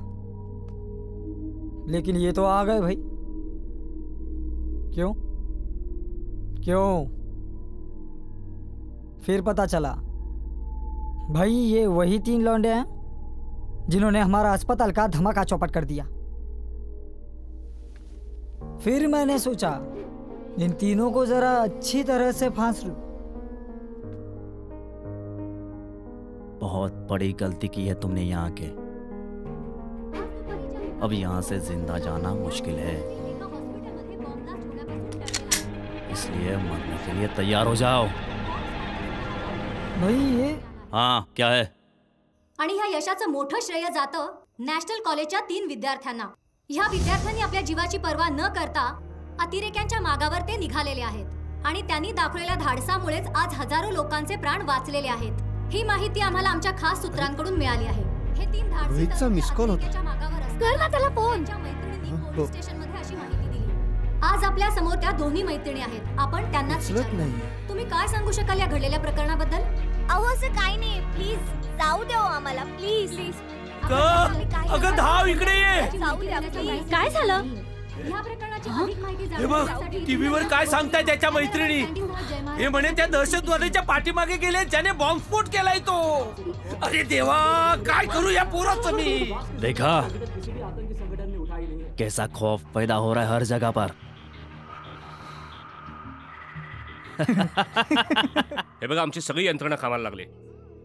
लेकिन ये तो आ गए भाई। क्यों क्यों? फिर पता चला भाई ये वही 3 लौंडे हैं जिन्होंने हमारा अस्पताल का धमाका चौपट कर दिया। फिर मैंने सोचा इन तीनों को जरा अच्छी तरह से फांस लूं। बहुत बड़ी गलती की है तुमने यहाँ के। अब यहाँ से जिंदा जाना मुश्किल है, इसलिए मरने के लिए तैयार हो जाओ। भाई ये हाँ क्या है? आणि ह्या यशाचं मोठं श्रेय जातं नॅशनल कॉलेजच्या 3 विद्यार्थ्यांना. ह्या विद्यार्थ्यांनी आपल्या जीवाची पर्वा न करता अतिरेक्यांच्या मागावर ते निघालेले आहेत आणि त्यांनी दाखवलेल्या धाडसामुळेच आज हजारो लोकांचे प्राण वाचलेले आहेत. ही माहिती आम्हाला आमच्या खास सूत्रांकडून मिळाली आहे. हे 3 धाडसी रोहितचा मिस कॉल होता. कर ना त्याला फोन. पोलीस स्टेशनमध्ये अशी माहिती दिली. आज आपल्या समोर त्या दोन्ही मैत्रिणी आहेत. आपण त्यांनाच विचारू. तुम्ही काय सांगू शकाल या घडलेल्या प्रकरणाबद्दल? अहो असं काही नाही, प्लीज जाऊ द्या आम्हाला, प्लीज. अगं धाव इकडे ये. काय झालं? या प्रकरणाची अधिक माहिती हे बघ टीव्हीवर काय सांगताय त्याच्या मैत्रिणी. हे म्हणे त्या दहशतवाद्याच्या पाठीमागे गेले ज्याने बॉम्बस्फोट केलाय तो. अरे देवा काय करू या पोराचं मी. देखा कैसा खौफ पैदा हो रहा है हर जगह पर. हे बघा आमची सगळी यंत्रणा कामाला लागली,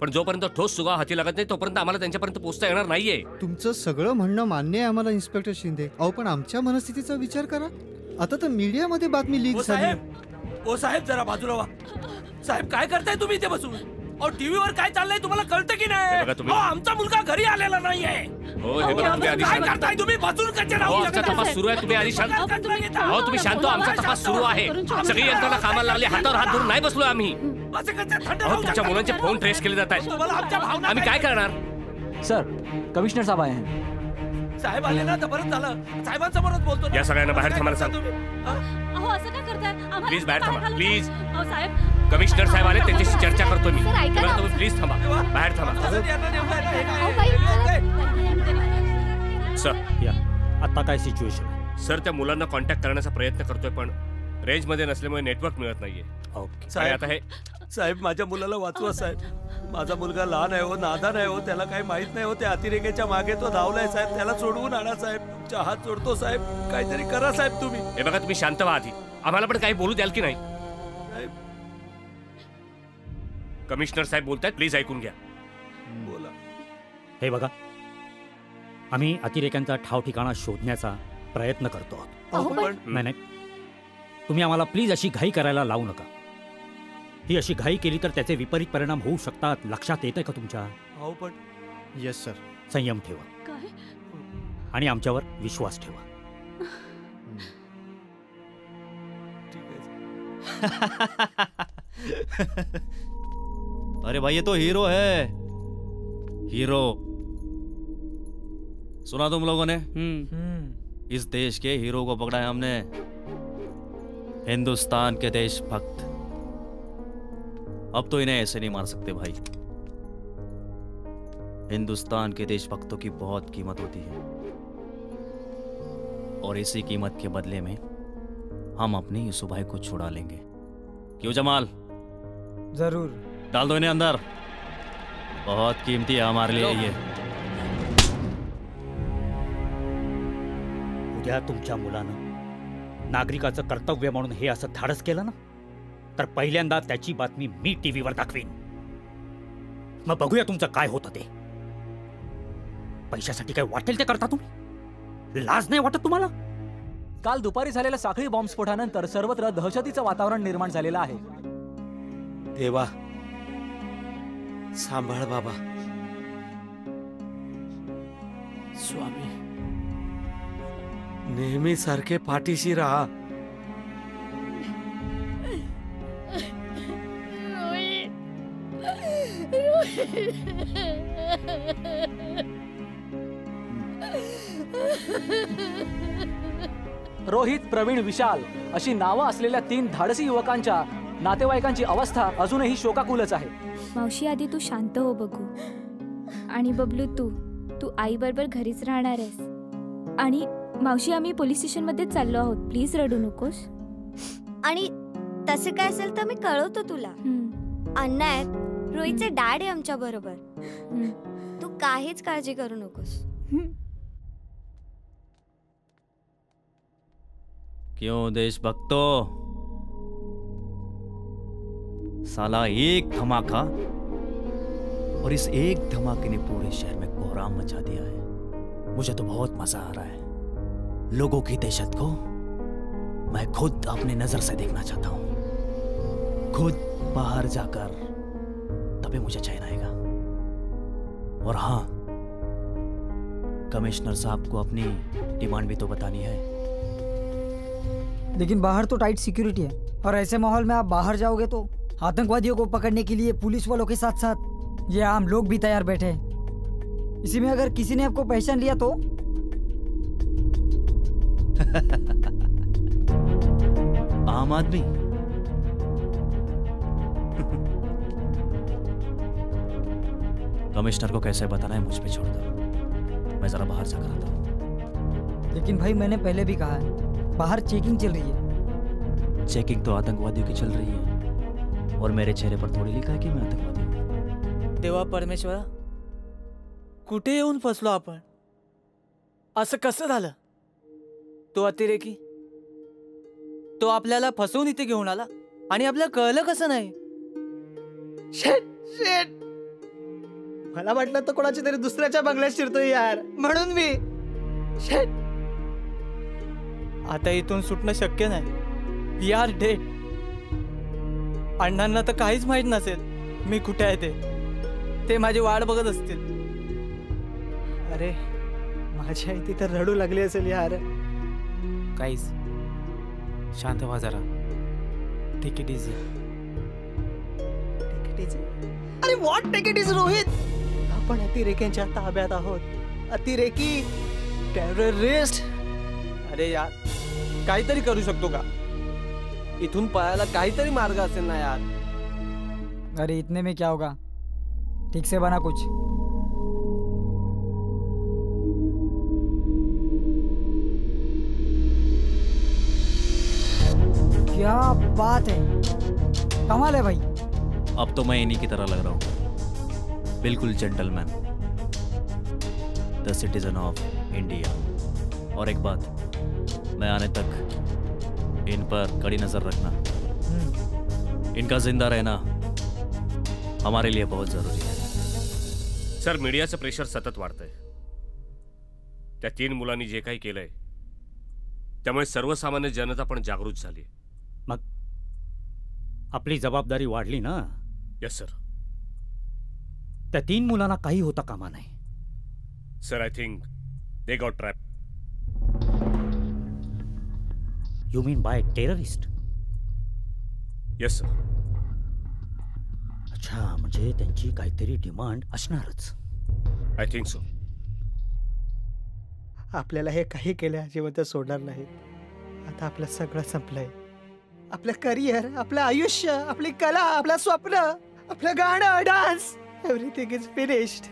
पण जोपर्यंत ठोस सुगा हाती लागत नाही तोपर्यंत आम्हाला त्यांच्यापर्यंत पोहोचता येणार नाहीये. तुमचं सगळं म्हणणं मान्य आहे आम्हाला इन्स्पेक्टर शिंदे. अहो पण आमच्या मनस्थितीचा विचार करा. आता तर मीडियामध्ये बातमी लीक झाली. ओ साहेब जरा बाजूला व्हा. साहेब काय करताय तुम्ही इथे बसून? और टीव्हीवर काय चाललंय तुम्हाला कळतं की नाही? आमचा मुलगा घरी आलेला नाहीये. हो हे बघा तुम्ही आधी काय करताय तुम्ही? बसून कच्चे राहू आमचा तपास सुरू आहे. तुम्ही आधी शांत हो. तुम्ही शांत हो. आमचा तपास सुरू आहे. सगळी यंत्रणा कामाला लागली. हातावर हात धरून नाही बसलो आम्ही. तुमच्या मुलांचे फोन ट्रेस केले जात आहेत. आम्ही काय करणार? सर कमिशनर साहेब आए हैं. साहेब आले ना तर बरं झालं. साहेबांसमोरच बोलतो. या सगळ्यांना बाहेर थांबायला सांग. अहो असं काय करताय? प्लीज बाहेर थांबा प्लीज. अहो साहेब कमिशनर साहेब आले त्यांच्याशी चर्चा करतो मी. तुम्ही प्लीज थांबा. बाहेर थांबा. सर या आता काय सिच्युएशन आहे? सर त्या मुलांना कॉन्टॅक्ट करण्याचा प्रयत्न करतोय पण रेंज मध्ये नसल्यामुळे नेटवर्क मिळत नाहीये. ओके साहेब आता हे साहेब माझ्या मुलाला वाचवा साहेब. माझा मुलगा लहान आहे हो, नादान आहे हो, त्याला काही माहित नाही हो. त्या अतिरेक्याच्या मागे तो धावलाय साहेब. त्याला सोडवून आणा साहेब. तुमच्या हात जोडतो साहेब. काहीतरी करा साहेब तुम्ही. हे बघा तुम्ही शांत व्हा आधी. आम्हाला पण काही बोलू द्याल की नाही? कमिशनर साहेब बोलतायत प्लीज ऐकून घ्या. बोला. हे बघा आम्ही अतिरेक्यांचा ठाव ठिकाणा शोधण्याचा प्रयत्न करतो आहोत. नाही नाही तुम्ही आम्हाला प्लीज अशी घाई करायला लावू नका. ही अशी घाई केली तर त्याचे विपरीत परिणाम होऊ शकतात. लक्षात येतंय का तुमच्या? हो पण येस सर. संयम ठेवा आणि आमच्यावर विश्वास ठेवा. अरे भाई ये तो हीरो है. हीरो सुना तुम लोगों ने? इस देश के हीरो को पकड़ा है हमने, हिंदुस्तान के देशभक्त। अब तो इन्हें ऐसे नहीं मार सकते भाई। हिंदुस्तान के देशभक्तों की बहुत कीमत होती है, और इसी कीमत के बदले में हम अपने यूसुफ भाई को छुड़ा लेंगे। क्यों जमाल? जरूर। डाल दो इन्हें अंदर, बहुत कीमती है हमारे लिए ये। उद्या तुमच्या मुलानं नागरिकाचं कर्तव्य म्हणून हे असं धाडस केलं ना, तर पहिल्यांदा त्याची बातमी मी टीव्हीवर दाखवीन. मग बघूया तुमचं काय होतं ते. पैशासाठी काय वाटेल ते करता तुम्ही? लाज नाही वाटत तुम्हाला? काल दुपारी झालेल्या साखळी बॉम्बस्फोटानंतर सर्वत्र दहशतीचं वातावरण निर्माण झालेलं आहे. देवा सांभाळ बाबा. स्वामी नेहमी सारखे पाठीशी राहा. रोहित, प्रवीण, विशाल अशी नावं असलेल्या 3 धाडसी युवकांच्या नातेवाईकांची अवस्था अजूनही शोकाकुलच आहे. मावशी, आधी तू शांत हो बघू. आणि बबलू, तू आई बरोबर घरीच राहणार आहेस. आणि मावशी, आम्ही पोलीस स्टेशन मध्ये चाललो आहोत, प्लीज रडू नकोस. आणि तसं काय असेल तर मी कळवतो तुला. अण्णा आहेत, रोहितचे डॅड आहे आमच्या बरोबर. तू काहीच काळजी करू नकोस. क्यों देशभक्तों, साला एक धमाका और इस एक धमाके ने पूरे शहर में कोहराम मचा दिया है. मुझे तो बहुत मजा आ रहा है. लोगों की दहशत को मैं खुद अपनी नजर से देखना चाहता हूं. खुद बाहर जाकर, तभी मुझे चैन आएगा. और हाँ, कमिश्नर साहब को अपनी डिमांड भी तो बतानी है. लेकिन बाहर तो टाइट सिक्योरिटी है, और ऐसे माहौल में आप बाहर जाओगे तो आतंकवादियों को पकड़ने के लिए पुलिस वालों के साथ साथ ये आम लोग भी तैयार बैठे हैं. इसी में अगर किसी ने आपको पहचान लिया तो? आम आदमी? कमिश्नर को कैसे बताना है मुझ पे छोड़ दो. मैं जरा बाहर जाकर आता हूँ. लेकिन भाई, मैंने पहले भी कहा है, बाहर चेकिंग चल रही है. चेकिंग तो आतंकवादियों की चल रही है, और मेरे चेहरे पर थोड़ी लिखा है कि मैं आतंकवादी हूँ. देवा परमेश्वरा, कुठे येऊन फसलो आपण? असं कसं झालं? तो अतिरेकी, तो आपल्याला फसवून इथे घेऊन आला, आणि आपल्याला कळलं कसं नाही? शेट, मला वाटलं तर कोणाच्या तरी दुसऱ्याच्या बंगल्यात शिरतोय यार, म्हणून मी. शेट, आता इथून सुटणं शक्य नाही. We are dead. अण्णांना तर काहीच माहित नसेल मी कुठे आहे ते माझी वाट बघत असतील. अरे, माझी आई तिथं रडू लागली असेल यार. काहीच शांत व्हा जरा. Take it easy. अरे what take it is Rohit? आपण अतिरेक्यांच्या ताब्यात आहोत. अतिरेकी, टेररिस्ट. अरे यार, काहीतरी करू शकतो का? इथून पळायला काहीतरी मार्ग असेल ना यार. अरे इतने में क्या होगा, ठीक से बना कुछ. क्या बात है, कमाल है भाई. अब तो मैं इन्हीं की तरह लग रहा हूँ, बिल्कुल gentleman, the citizen of India. और एक बात, मैं आने तक इन पर कड़ी नजर रखना. इनका जिंदा रहना हमारे लिए बहुत जरूरी है. सर, मीडियाचं प्रेशर सतत वाढतंय. त्या 3 मुलांनी जे काही केलंय त्यामुळे सर्वसामान्य जनता पण जागृत झाली. मग आपली जबाबदारी वाढली ना. Yes sir. त्या 3 मुलांना काही होता कामा नाही. Sir, I think they got trap. You mean by terrorist? Yes sir. अच्छा, म्हणजे त्यांची काहीतरी डिमांड असणारच. I think so. आपल्याला हे काही केल्या जिवंत सोडणार नाही. आता आपलं सगळं संपलंय. आपलं करिअर, आपलं आयुष्य, आपली कला, आपलं स्वप्न, आपलं गाणं, dance, everything is finished.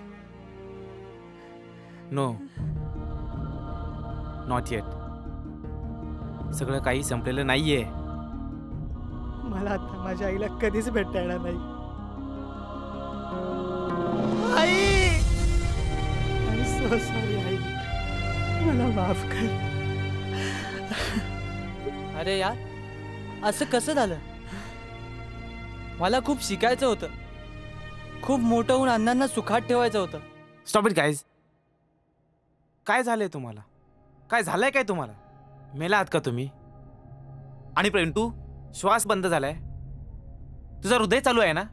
No, not yet. सगळं काही संपलेलं नाहीये. मला आता माझ्या आईला कधीच भेटता येणार नाही. आई, I'm so sorry, आई. मला माफ कर. अरे यार, असं कसं झालं? मला खूप शिकायचं होतं. खूप मोठं होऊन अण्णांना सुखात ठेवायचं होतं. Stop it guys. काय झालंय तुम्हाला? काय झालंय काय तुम्हाला? मेला आहात का तुम्ही? आणि प्रेम, तू श्वास बंद झालाय, तुझं हृदय चालू आहे ना?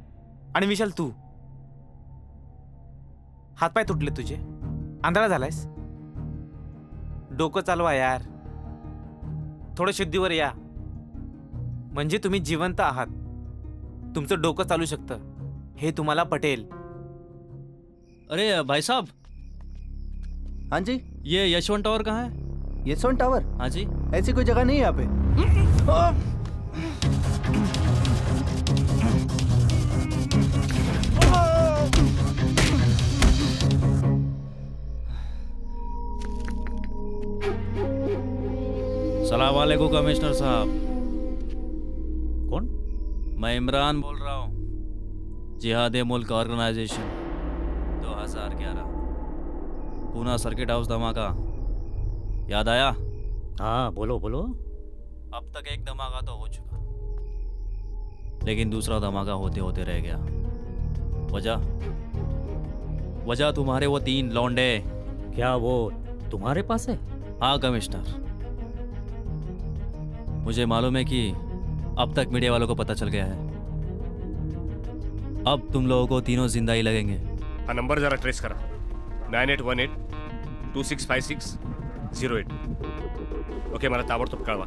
आणि विशाल, तू हातपाय तुटले तुझे, आंधळा झालायस. डोकं चालवा यार, थोडं शुद्धीवर या. म्हणजे तुम्ही जिवंत आहात, तुमचं डोकं चालू शकतं, हे तुम्हाला पटेल. अरे भाई साहब. हाँ जी. ये यशवंत टावर कहाँ है? यशवंत टावर? हाँ जी. ऐसी कोई जगह नहीं है यहाँ पे. सलाम वालेकुम कमिश्नर साहब. कौन? मैं इमरान बोल रहा हूँ, जिहाद मुल्क ऑर्गेनाइजेशन 2011, पूना सर्किट हाउस धमाका. याद आया? हाँ बोलो बोलो. अब तक एक धमाका तो हो चुका, लेकिन दूसरा धमाका होते होते रह गया. वजह तुम्हारे वो 3 लौंडे. क्या वो तुम्हारे पास है? हाँ कमिश्नर, मुझे मालूम है कि अब तक मीडिया वालों को पता चल गया है. अब तुम लोगों को तीनों जिंदा ही लगेंगे. हा नंबर जरा ट्रेस करा. 9818265608. ओके, मला ताबडतोब कळवा.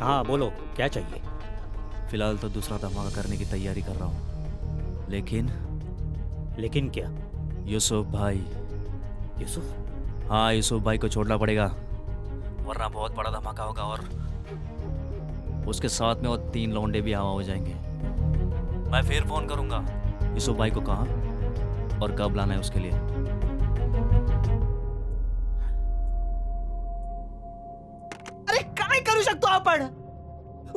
हाँ बोलो, क्या चाहिए? फिलहाल तो दूसरा धमाका करने की तैयारी कर रहा हूँ, लेकिन क्या? यूसुफ भाई. यूसुफ? हाँ, यूसुफ भाई को छोड़ना पड़ेगा, वरना बहुत बड़ा धमाका होगा और उसके साथ में वो 3 लौंडे भी हवा हो जाएंगे. मैं फिर फोन करूंगा यूसुफ भाई को कहाँ और कब लाना है उसके लिए. अरे काय करू शकतो आपण?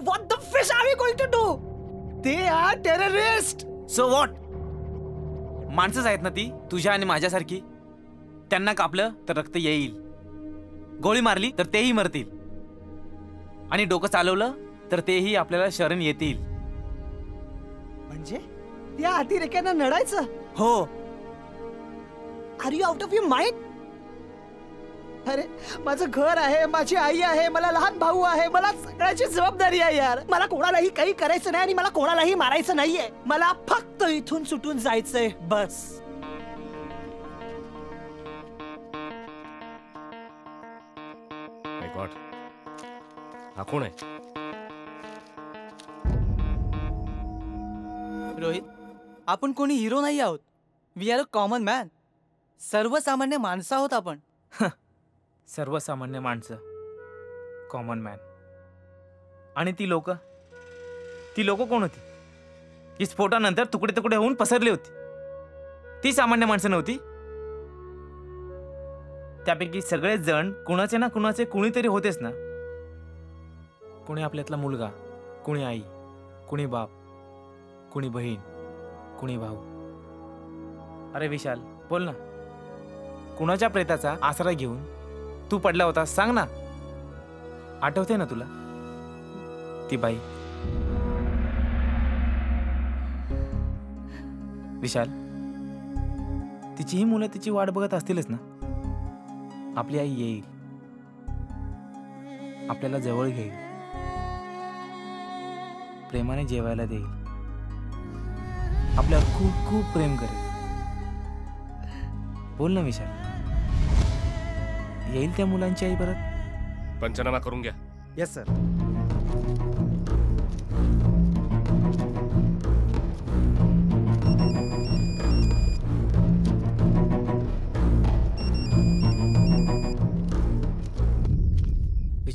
What the fish are we going to do? They are terrorists. So what? माणसंच आहेत ना ती, तुझ्या आणि माझ्यासारखी. त्यांना कापलं तर रक्त येईल, गोळी मारली तर तेही मरतील, आणि डोकं चालवलं तर तेही आपल्याला शरण येतील. म्हणजे या अतिरेक्यांना नडायचं? हो. Are you out of your mind? अरे माझं घर आहे, माझी आई आहे, मला लहान भाऊ आहे, मला सगळ्याची जबाबदारी आहे यार. मला कोणालाही काही करायचं नाही आणि मला कोणालाही मारायचं नाहीये. मला फक्त इथून सुटून जायचंय, बस. माय गॉड, हा कोण आहे? रोहित, आपण कोणी हिरो नाही आहोत. We are a common man. सर्वसामान्य माणसं आहोत आपण. सर्वसामान्य माणसं, कॉमन मॅन. आणि ती लोक कोण होती? ही स्फोटानंतर तुकडे तुकडे होऊन पसरली होती. ती सामान्य माणसं नव्हती. त्यापैकी सगळेच जण कुणाचे ना कुणाचे कुणीतरी होतेच ना. कुणी आपल्यातला मुलगा, कुणी आई, कुणी बाप, कुणी बहीण, कुणी भाऊ. अरे विशाल, बोल ना, कुणाच्या प्रेताचा आसरा घेऊन तू पडला होता, सांग ना. आठवते ना तुला ती बाई? विशाल, तिचीही मुलं तिची वाट बघत असतीलच ना. आपली आई येईल, आपल्याला जवळ घेईल, प्रेमाने जेवायला देईल, आपल्यावर खूप खूप प्रेम करेल. बोल ना विशाल, येईल त्या मुलांची आई परत? पंचनामा करून घ्या. Yes sir.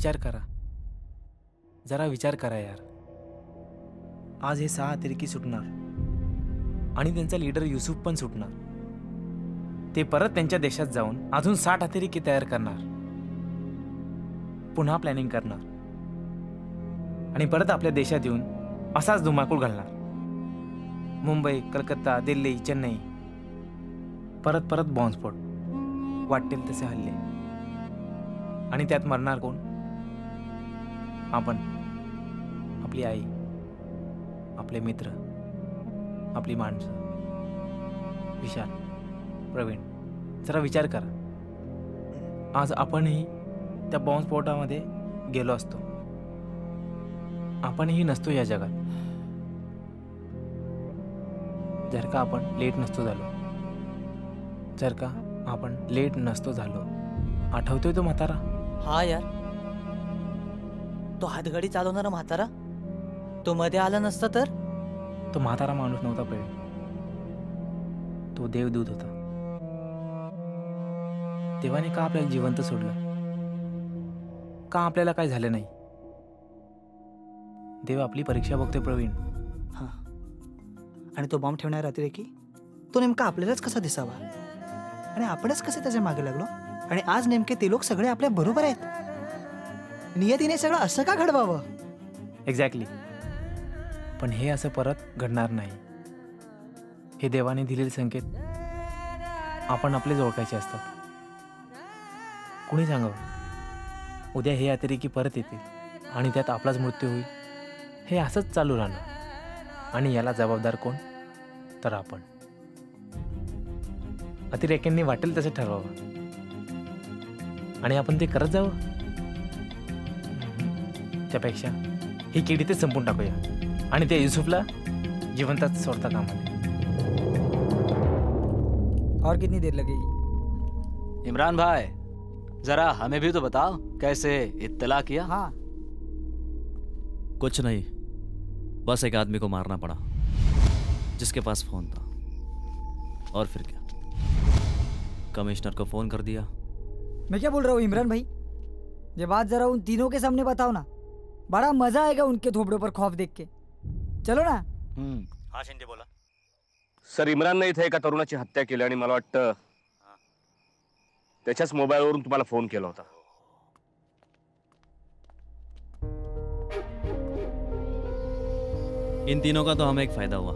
विचार करा, जरा विचार करा यार. आज हे 6 अतिरेकी सुटणार आणि त्यांचा लीडर युसुफ पण सुटणार. ते परत त्यांच्या देशात जाऊन अजून 60 अतिरेकी तयार करणार, पुन्हा प्लॅनिंग करणार आणि परत आपल्या देशात येऊन असाच धुमाकूळ घालणार. मुंबई, कलकत्ता, दिल्ली, चेन्नई, परत परत बॉम्बस्फोट, वाटेल तसे हल्ले. आणि त्यात मरणार कोण? आपण, आपली आई, आपले मित्र, आपली माणसं. विशाल, प्रवीण, जरा विचार करा. आज आपणही त्या बॉम्बस्फोटामध्ये गेलो असतो, आपणही नसतो या जगात, जर का आपण लेट नसतो झालो. जर का आपण लेट नसतो झालो. आठवतोय तो म्हातारा? हा यार, तो हातगाडी चालवणारा म्हातारा. तो मध्ये आला नसता तर? तो म्हातारा माणूस नव्हता प्रवीण, तो देवदूत होता. देवाने का आपल्याला जिवंत सोडलं? का आपल्याला काय झालं नाही? देव आपली परीक्षा बघतोय प्रवीण. हां, आणि तो बॉम्ब ठेवणारा अतिरेकी तो नेमका आपल्यालाच कसा दिसावा आणि आपणच कसे त्याच्या मागे लागलो? आणि आज नेमके ते लोक सगळे आपल्या बरोबर आहेत. नियतीने सगळं असं का घडवावं? एक्झॅक्टली. पण हे असं परत घडणार नाही. हे देवाने दिलेले संकेत आपण आपले ओळखायचे असतात. कुणी सांगावं उद्या हे अतिरेकी परत येतील आणि त्यात आपलाच मृत्यू होईल? हे असंच चालू राहणार आणि याला जबाबदार कोण? तर आपण. अतिरेक्यांनी वाटेल तसं ठरवावं आणि आपण ते करत जावं. त्यापेक्षा ही किडी ते संपून टाकूया आणि त्या युसुफला जिवंतच सोडता कामा नये. और कितनी देर लगेगी? इमरान भाई, जरा हमें भी तो बताओ, कैसे इत्तला किया? हाँ, कुछ नहीं, बस एक आदमी को मारना पड़ा जिसके पास फोन था. और फिर क्या, कमिश्नर को फोन कर दिया. मैं क्या बोल रहा हूँ इमरान भाई, ये बात जरा उन तीनों के सामने बताओ ना. बड़ा मजा आएगा उनके थोबड़ों पर खौफ देख के. चलो ना. हा शिंदे बोला. सर, इम्रानने इथे एका तरुणाची हत्या केली आणि मला वाटतं त्याच्याच मोबाईलवरून तुम्हाला फोन केला होता. इन तीनों का तो हमें एक फायदा हुआ.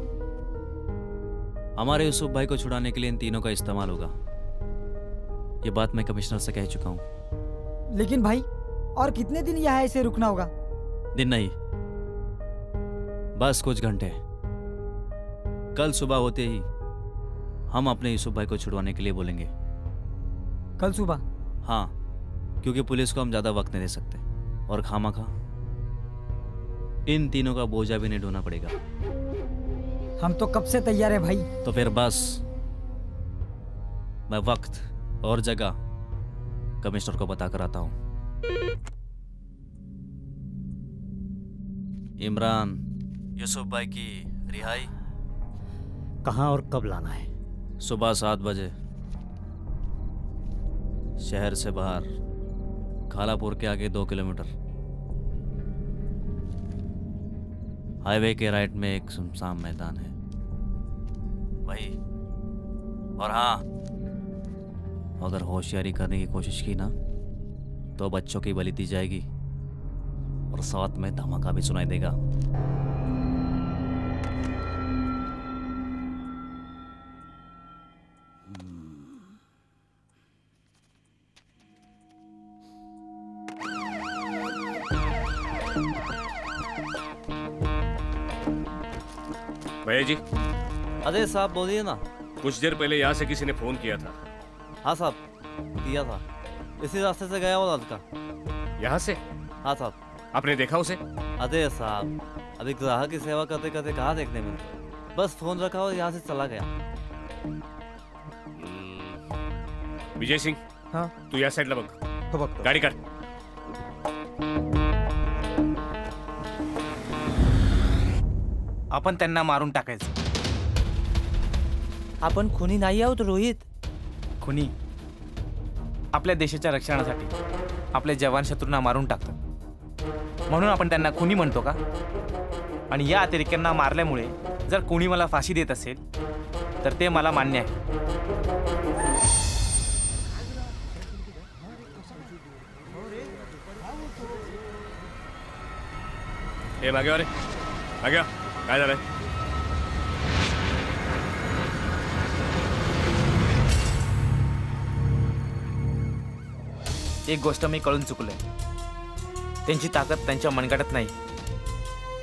हमारे यूसुफ भाई को छुड़ाने के लिए इन तीनों का इस्तेमाल होगा. ये बात मैं कमिश्नर से कह चुका हूँ. लेकिन भाई, और कितने दिन यहाँ ऐसे रुकना होगा? दिन नहीं, बस कुछ घंटे. कल सुबह होते ही हम अपने यूसुफ भाई को छुड़वाने के लिए बोलेंगे. कल सुबह? हाँ, क्योंकि पुलिस को हम ज्यादा वक्त नहीं दे सकते और खामखा इन तीनों का बोझा भी नहीं ढोना पड़ेगा. हम तो कब से तैयार है भाई. तो फिर बस मैं वक्त और जगह कमिश्नर को बता कर आता हूं. इमरान, यूसुफ भाई की रिहाई कहाँ और कब लाना है? सुबह 7 बजे शहर से बाहर खालापुर के आगे 2 किलोमीटर. हाईवे के राइट में एक सुनसान मैदान है, वही. और हाँ, अगर होशियारी करने की कोशिश की ना तो बच्चों की बलि दी जाएगी और साथ में धमाका भी सुनाई देगा. भैया जी. अरे साहब बोलिए ना. कुछ देर पहले यहाँ से किसी ने फोन किया था. हाँ साहब, किया था. इसी रास्ते से गया वो लड़का. यहाँ से? हाँ साहब. आपने देखा उसे? अरे साहब, अभी ग्राहक की सेवा करते करते कहाँ देखने मिलते. बस फोन रखा और यहाँ से चला गया. विजय सिंह. हाँ, तू या साईडला बघ. हो बघतो. गाडी काढ. आपण त्यांना मारून टाकायचं. आपण खुनी नाही आहोत रोहित. खुनी आपल्या देशाच्या रक्षणासाठी आपले जवान शत्रूंना मारून टाकतात, म्हणून आपण त्यांना खुनी म्हणतो का? आणि या अतिरेक्यांना मारल्यामुळे जर कोणी मला फाशी देत असेल तर ते मला मान्य आहे. हे मागे वा रे, मागे वा. काय झालंय? एक गोष्ट मी कळून चुकलोय. त्यांची ताकद त्यांच्या मनगटात नाही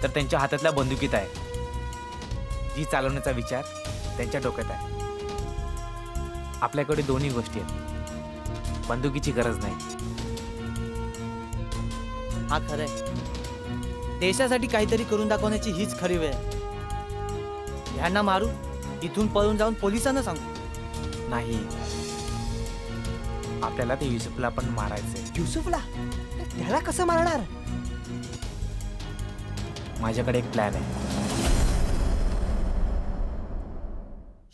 तर त्यांच्या हातातल्या बंदुकीत आहे. जी चालवण्याचा विचार त्यांच्या डोक्यात आहे. आपल्याकडे दोन्ही गोष्टी आहेत, बंदुकीची गरज नाही. हा खरंय. देशासाठी काहीतरी करून दाखवण्याची हीच खरी वेळ आहे. ह्यांना मारू, इथून पळून जाऊन पोलिसांना सांगू? नाही, आपल्याला ते युसुफला पण मारायचंय. युसुफला? त्याला कसं मारणार? माझ्याकडे एक प्लॅन आहे.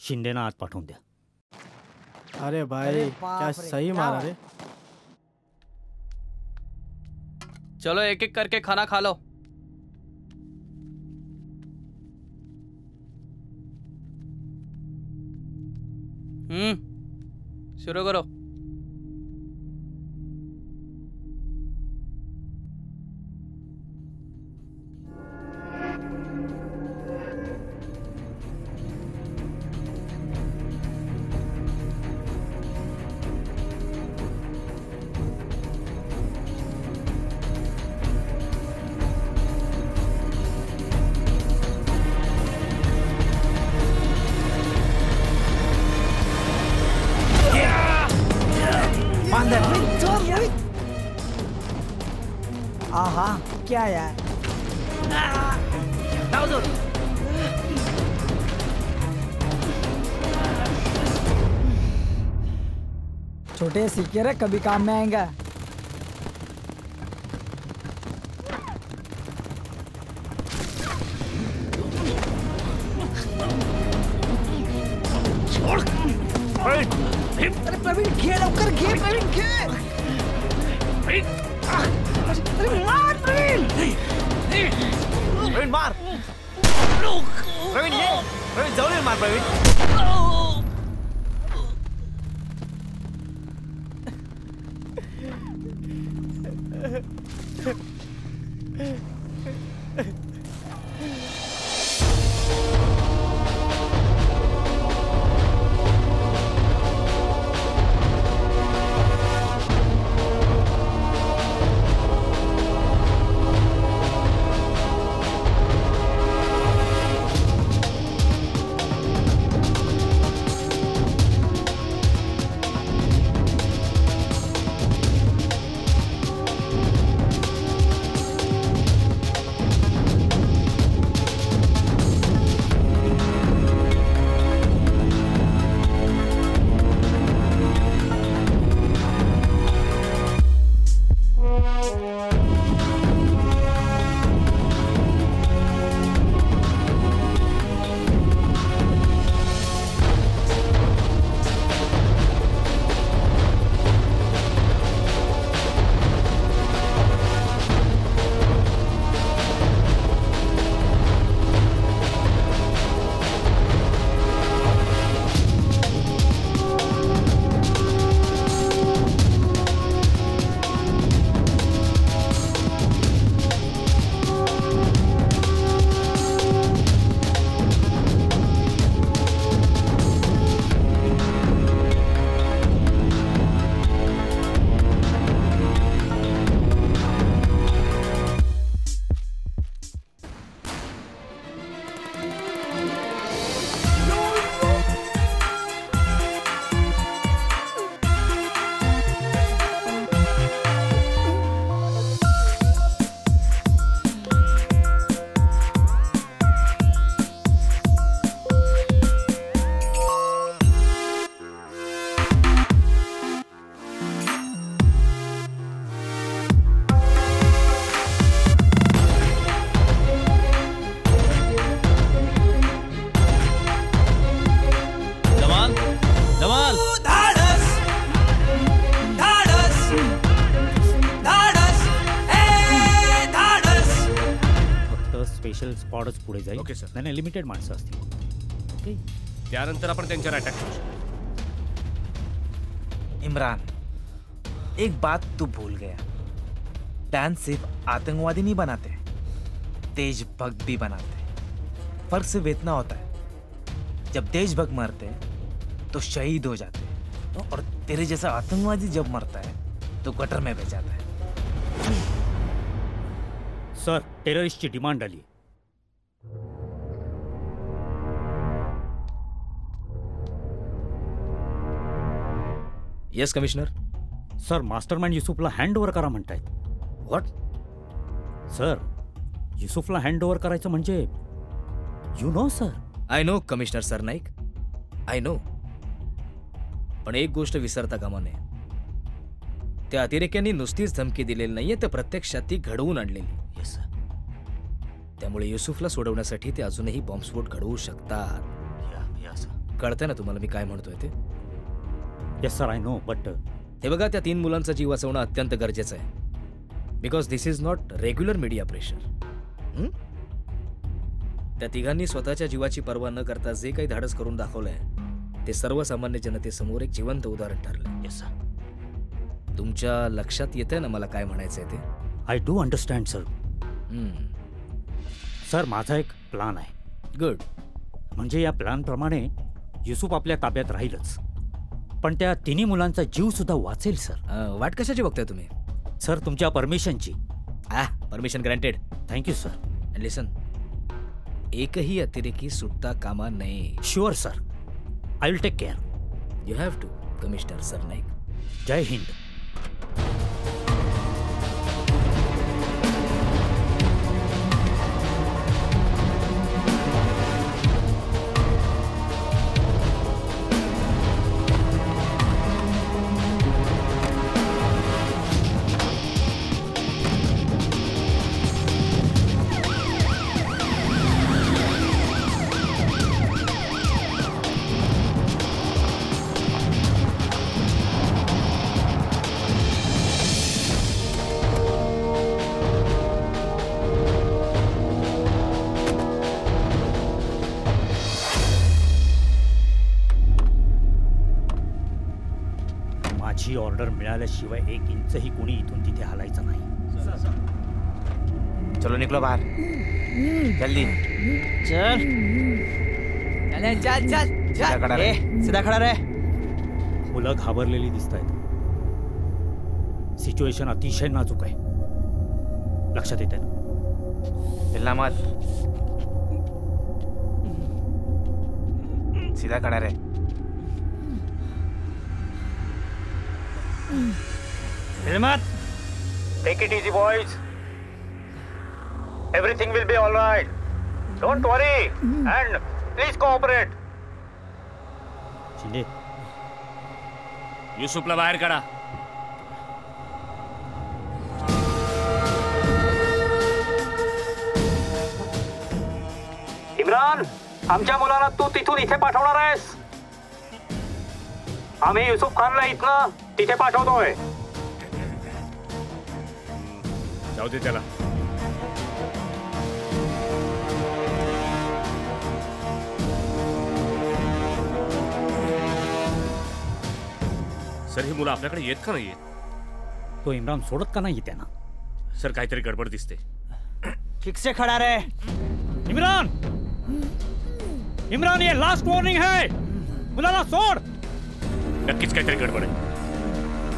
शिंदेना आत पाठवून द्या. अरे भाई, क्या सही मारा रे. चलो एक एक करके खाना खा लो. शुरू करो. आहा, क्या यार. छोटे सीखे रे, कभी काम में आएगा. अरे प्रवीण, घे लवकर, घे प्रवीण, घे. अरे मार प्रवीण. प्रवीण मार. प्रवीण ये. प्रवीण जाऊन ये, मार प्रवीण. स्क्वॉडच पुढे जाईल. Okay sir. नाही लिमिटेड माणसं असतील. ओके. त्यानंतर आपण त्यांच्यावर अटॅक करू शकतो. इमरान, एक बात तू भूल गया. डैन सिर्फ आतंकवादी नहीं बनाते, देशभक्त भी बनाते. फर्क सिर्फ इतना होता है, जब देशभक्त मरते तो शहीद हो जाते, और तेरे जैसा आतंकवादी जब मरता है तो गटर में बह जाता है. सर, टेररिस्टची डिमांड आली. Yes commissioner. सर, मास्टरमाइंड युसुफला हँड ओव्हर करा म्हणतायत. व्हॉट? सर, युसुफला हँड ओव्हर करायचं म्हणजे you know sir. I know commissioner Sarnaik, I know. पण एक गोष्ट विसरता कामा नये. त्या अतिरेक्यांनी नुसतीच धमकी दिलेली नाहीये, तर प्रत्यक्षात ती घडवून आणलेली. Yes sir. त्यामुळे युसुफला सोडवण्यासाठी ते अजूनही बॉम्बस्फोट घडवू शकतात. कळतंय ना तुम्हाला मी काय म्हणतोय ते? Yes sir, I no. But हे बघा, त्या 3 मुलांचा जीव वाचवणं अत्यंत गरजेचं आहे. Because this is not regular media pressure. त्या तिघांनी स्वतःच्या जीवाची पर्वा न करता जे काही धाडस करून दाखवलंय ते सर्वसामान्य जनतेसमोर एक जिवंत उदाहरण ठरलं. Yes sir. तुमच्या लक्षात येतंय ना मला काय म्हणायचंय ते? I do understand sir. Sir, माझा एक प्लान आहे. गुड. म्हणजे या प्लॅनप्रमाणे युसुफ आपल्या ताब्यात राहीलच, पण त्या 3 मुलांचा जीव सुद्धा वाचेल सर. वाट कशाची बघताय तुम्ही? सर, तुमच्या परमिशनची. Permission granted. Thank you sir. And listen, एकही अतिरेकी सुटता कामा नये. Sure sir, I will take care. You have to commissioner Sarnaik. जय हिंद. माझी ऑर्डर मिळाल्याशिवाय 1 इंचही कोणी इथून तिथे हलायचं नाही. चलो निकलो बाहर. जल्दी चल. चल चल चल. सीधा खड़ा रहे. मुलं घाबरलेली दिसत आहेत. सिच्युएशन अतिशय नाजूक आहे. लक्षात येत आहे. हिलना मत. सीधा खड़ा रहे. हिम्मत. Take it easy, boys. Everything will be all right. Don't worry. And please cooperate. Shinde, युसुफला बाहेर काढा. इम्रान, आमच्या मुलाला तू तिथून इथे पाठवणार आहेस? आम्ही युसुफ खानला इथनं तिथे पाठवतोय. जाऊ दे त्याला. सर, ही मुलं आपल्याकडे येत का नाही येत? तो इम्रान सोडत का नाही त्यांना? सर, काहीतरी गडबड दिसते. ठीक से खड़ा रहे. इमरान, इमरान, ये लास्ट वॉर्निंग है. मुलाला सोड. नक्कीच काहीतरी गडबड आहे.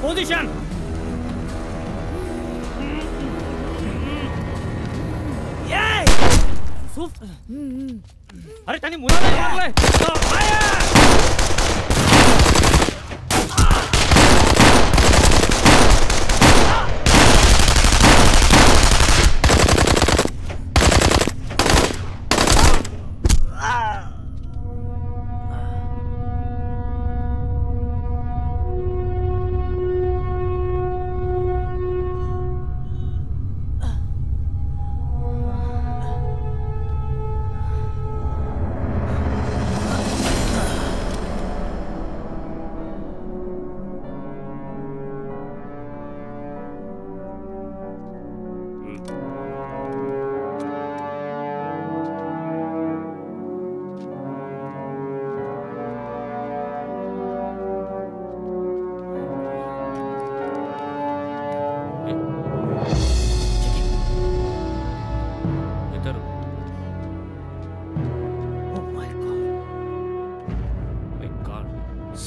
पोझिशन. युसुफ, अरे त्यांनी मुलाला मारलंय.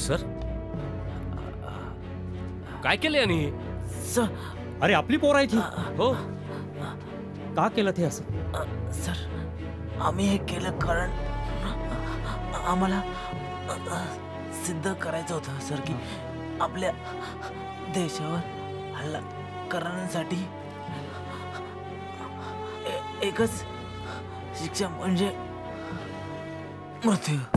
सर काय केलं यांनी? अरे आपली पोर आहे ती. हो का केलं ते असं? सर आम्ही हे केलं कारण आम्हाला सिद्ध करायचं होतं सर की आपल्या देशावर हल्ला करण्यासाठी एकच शिक्षा म्हणजे मृत्यू.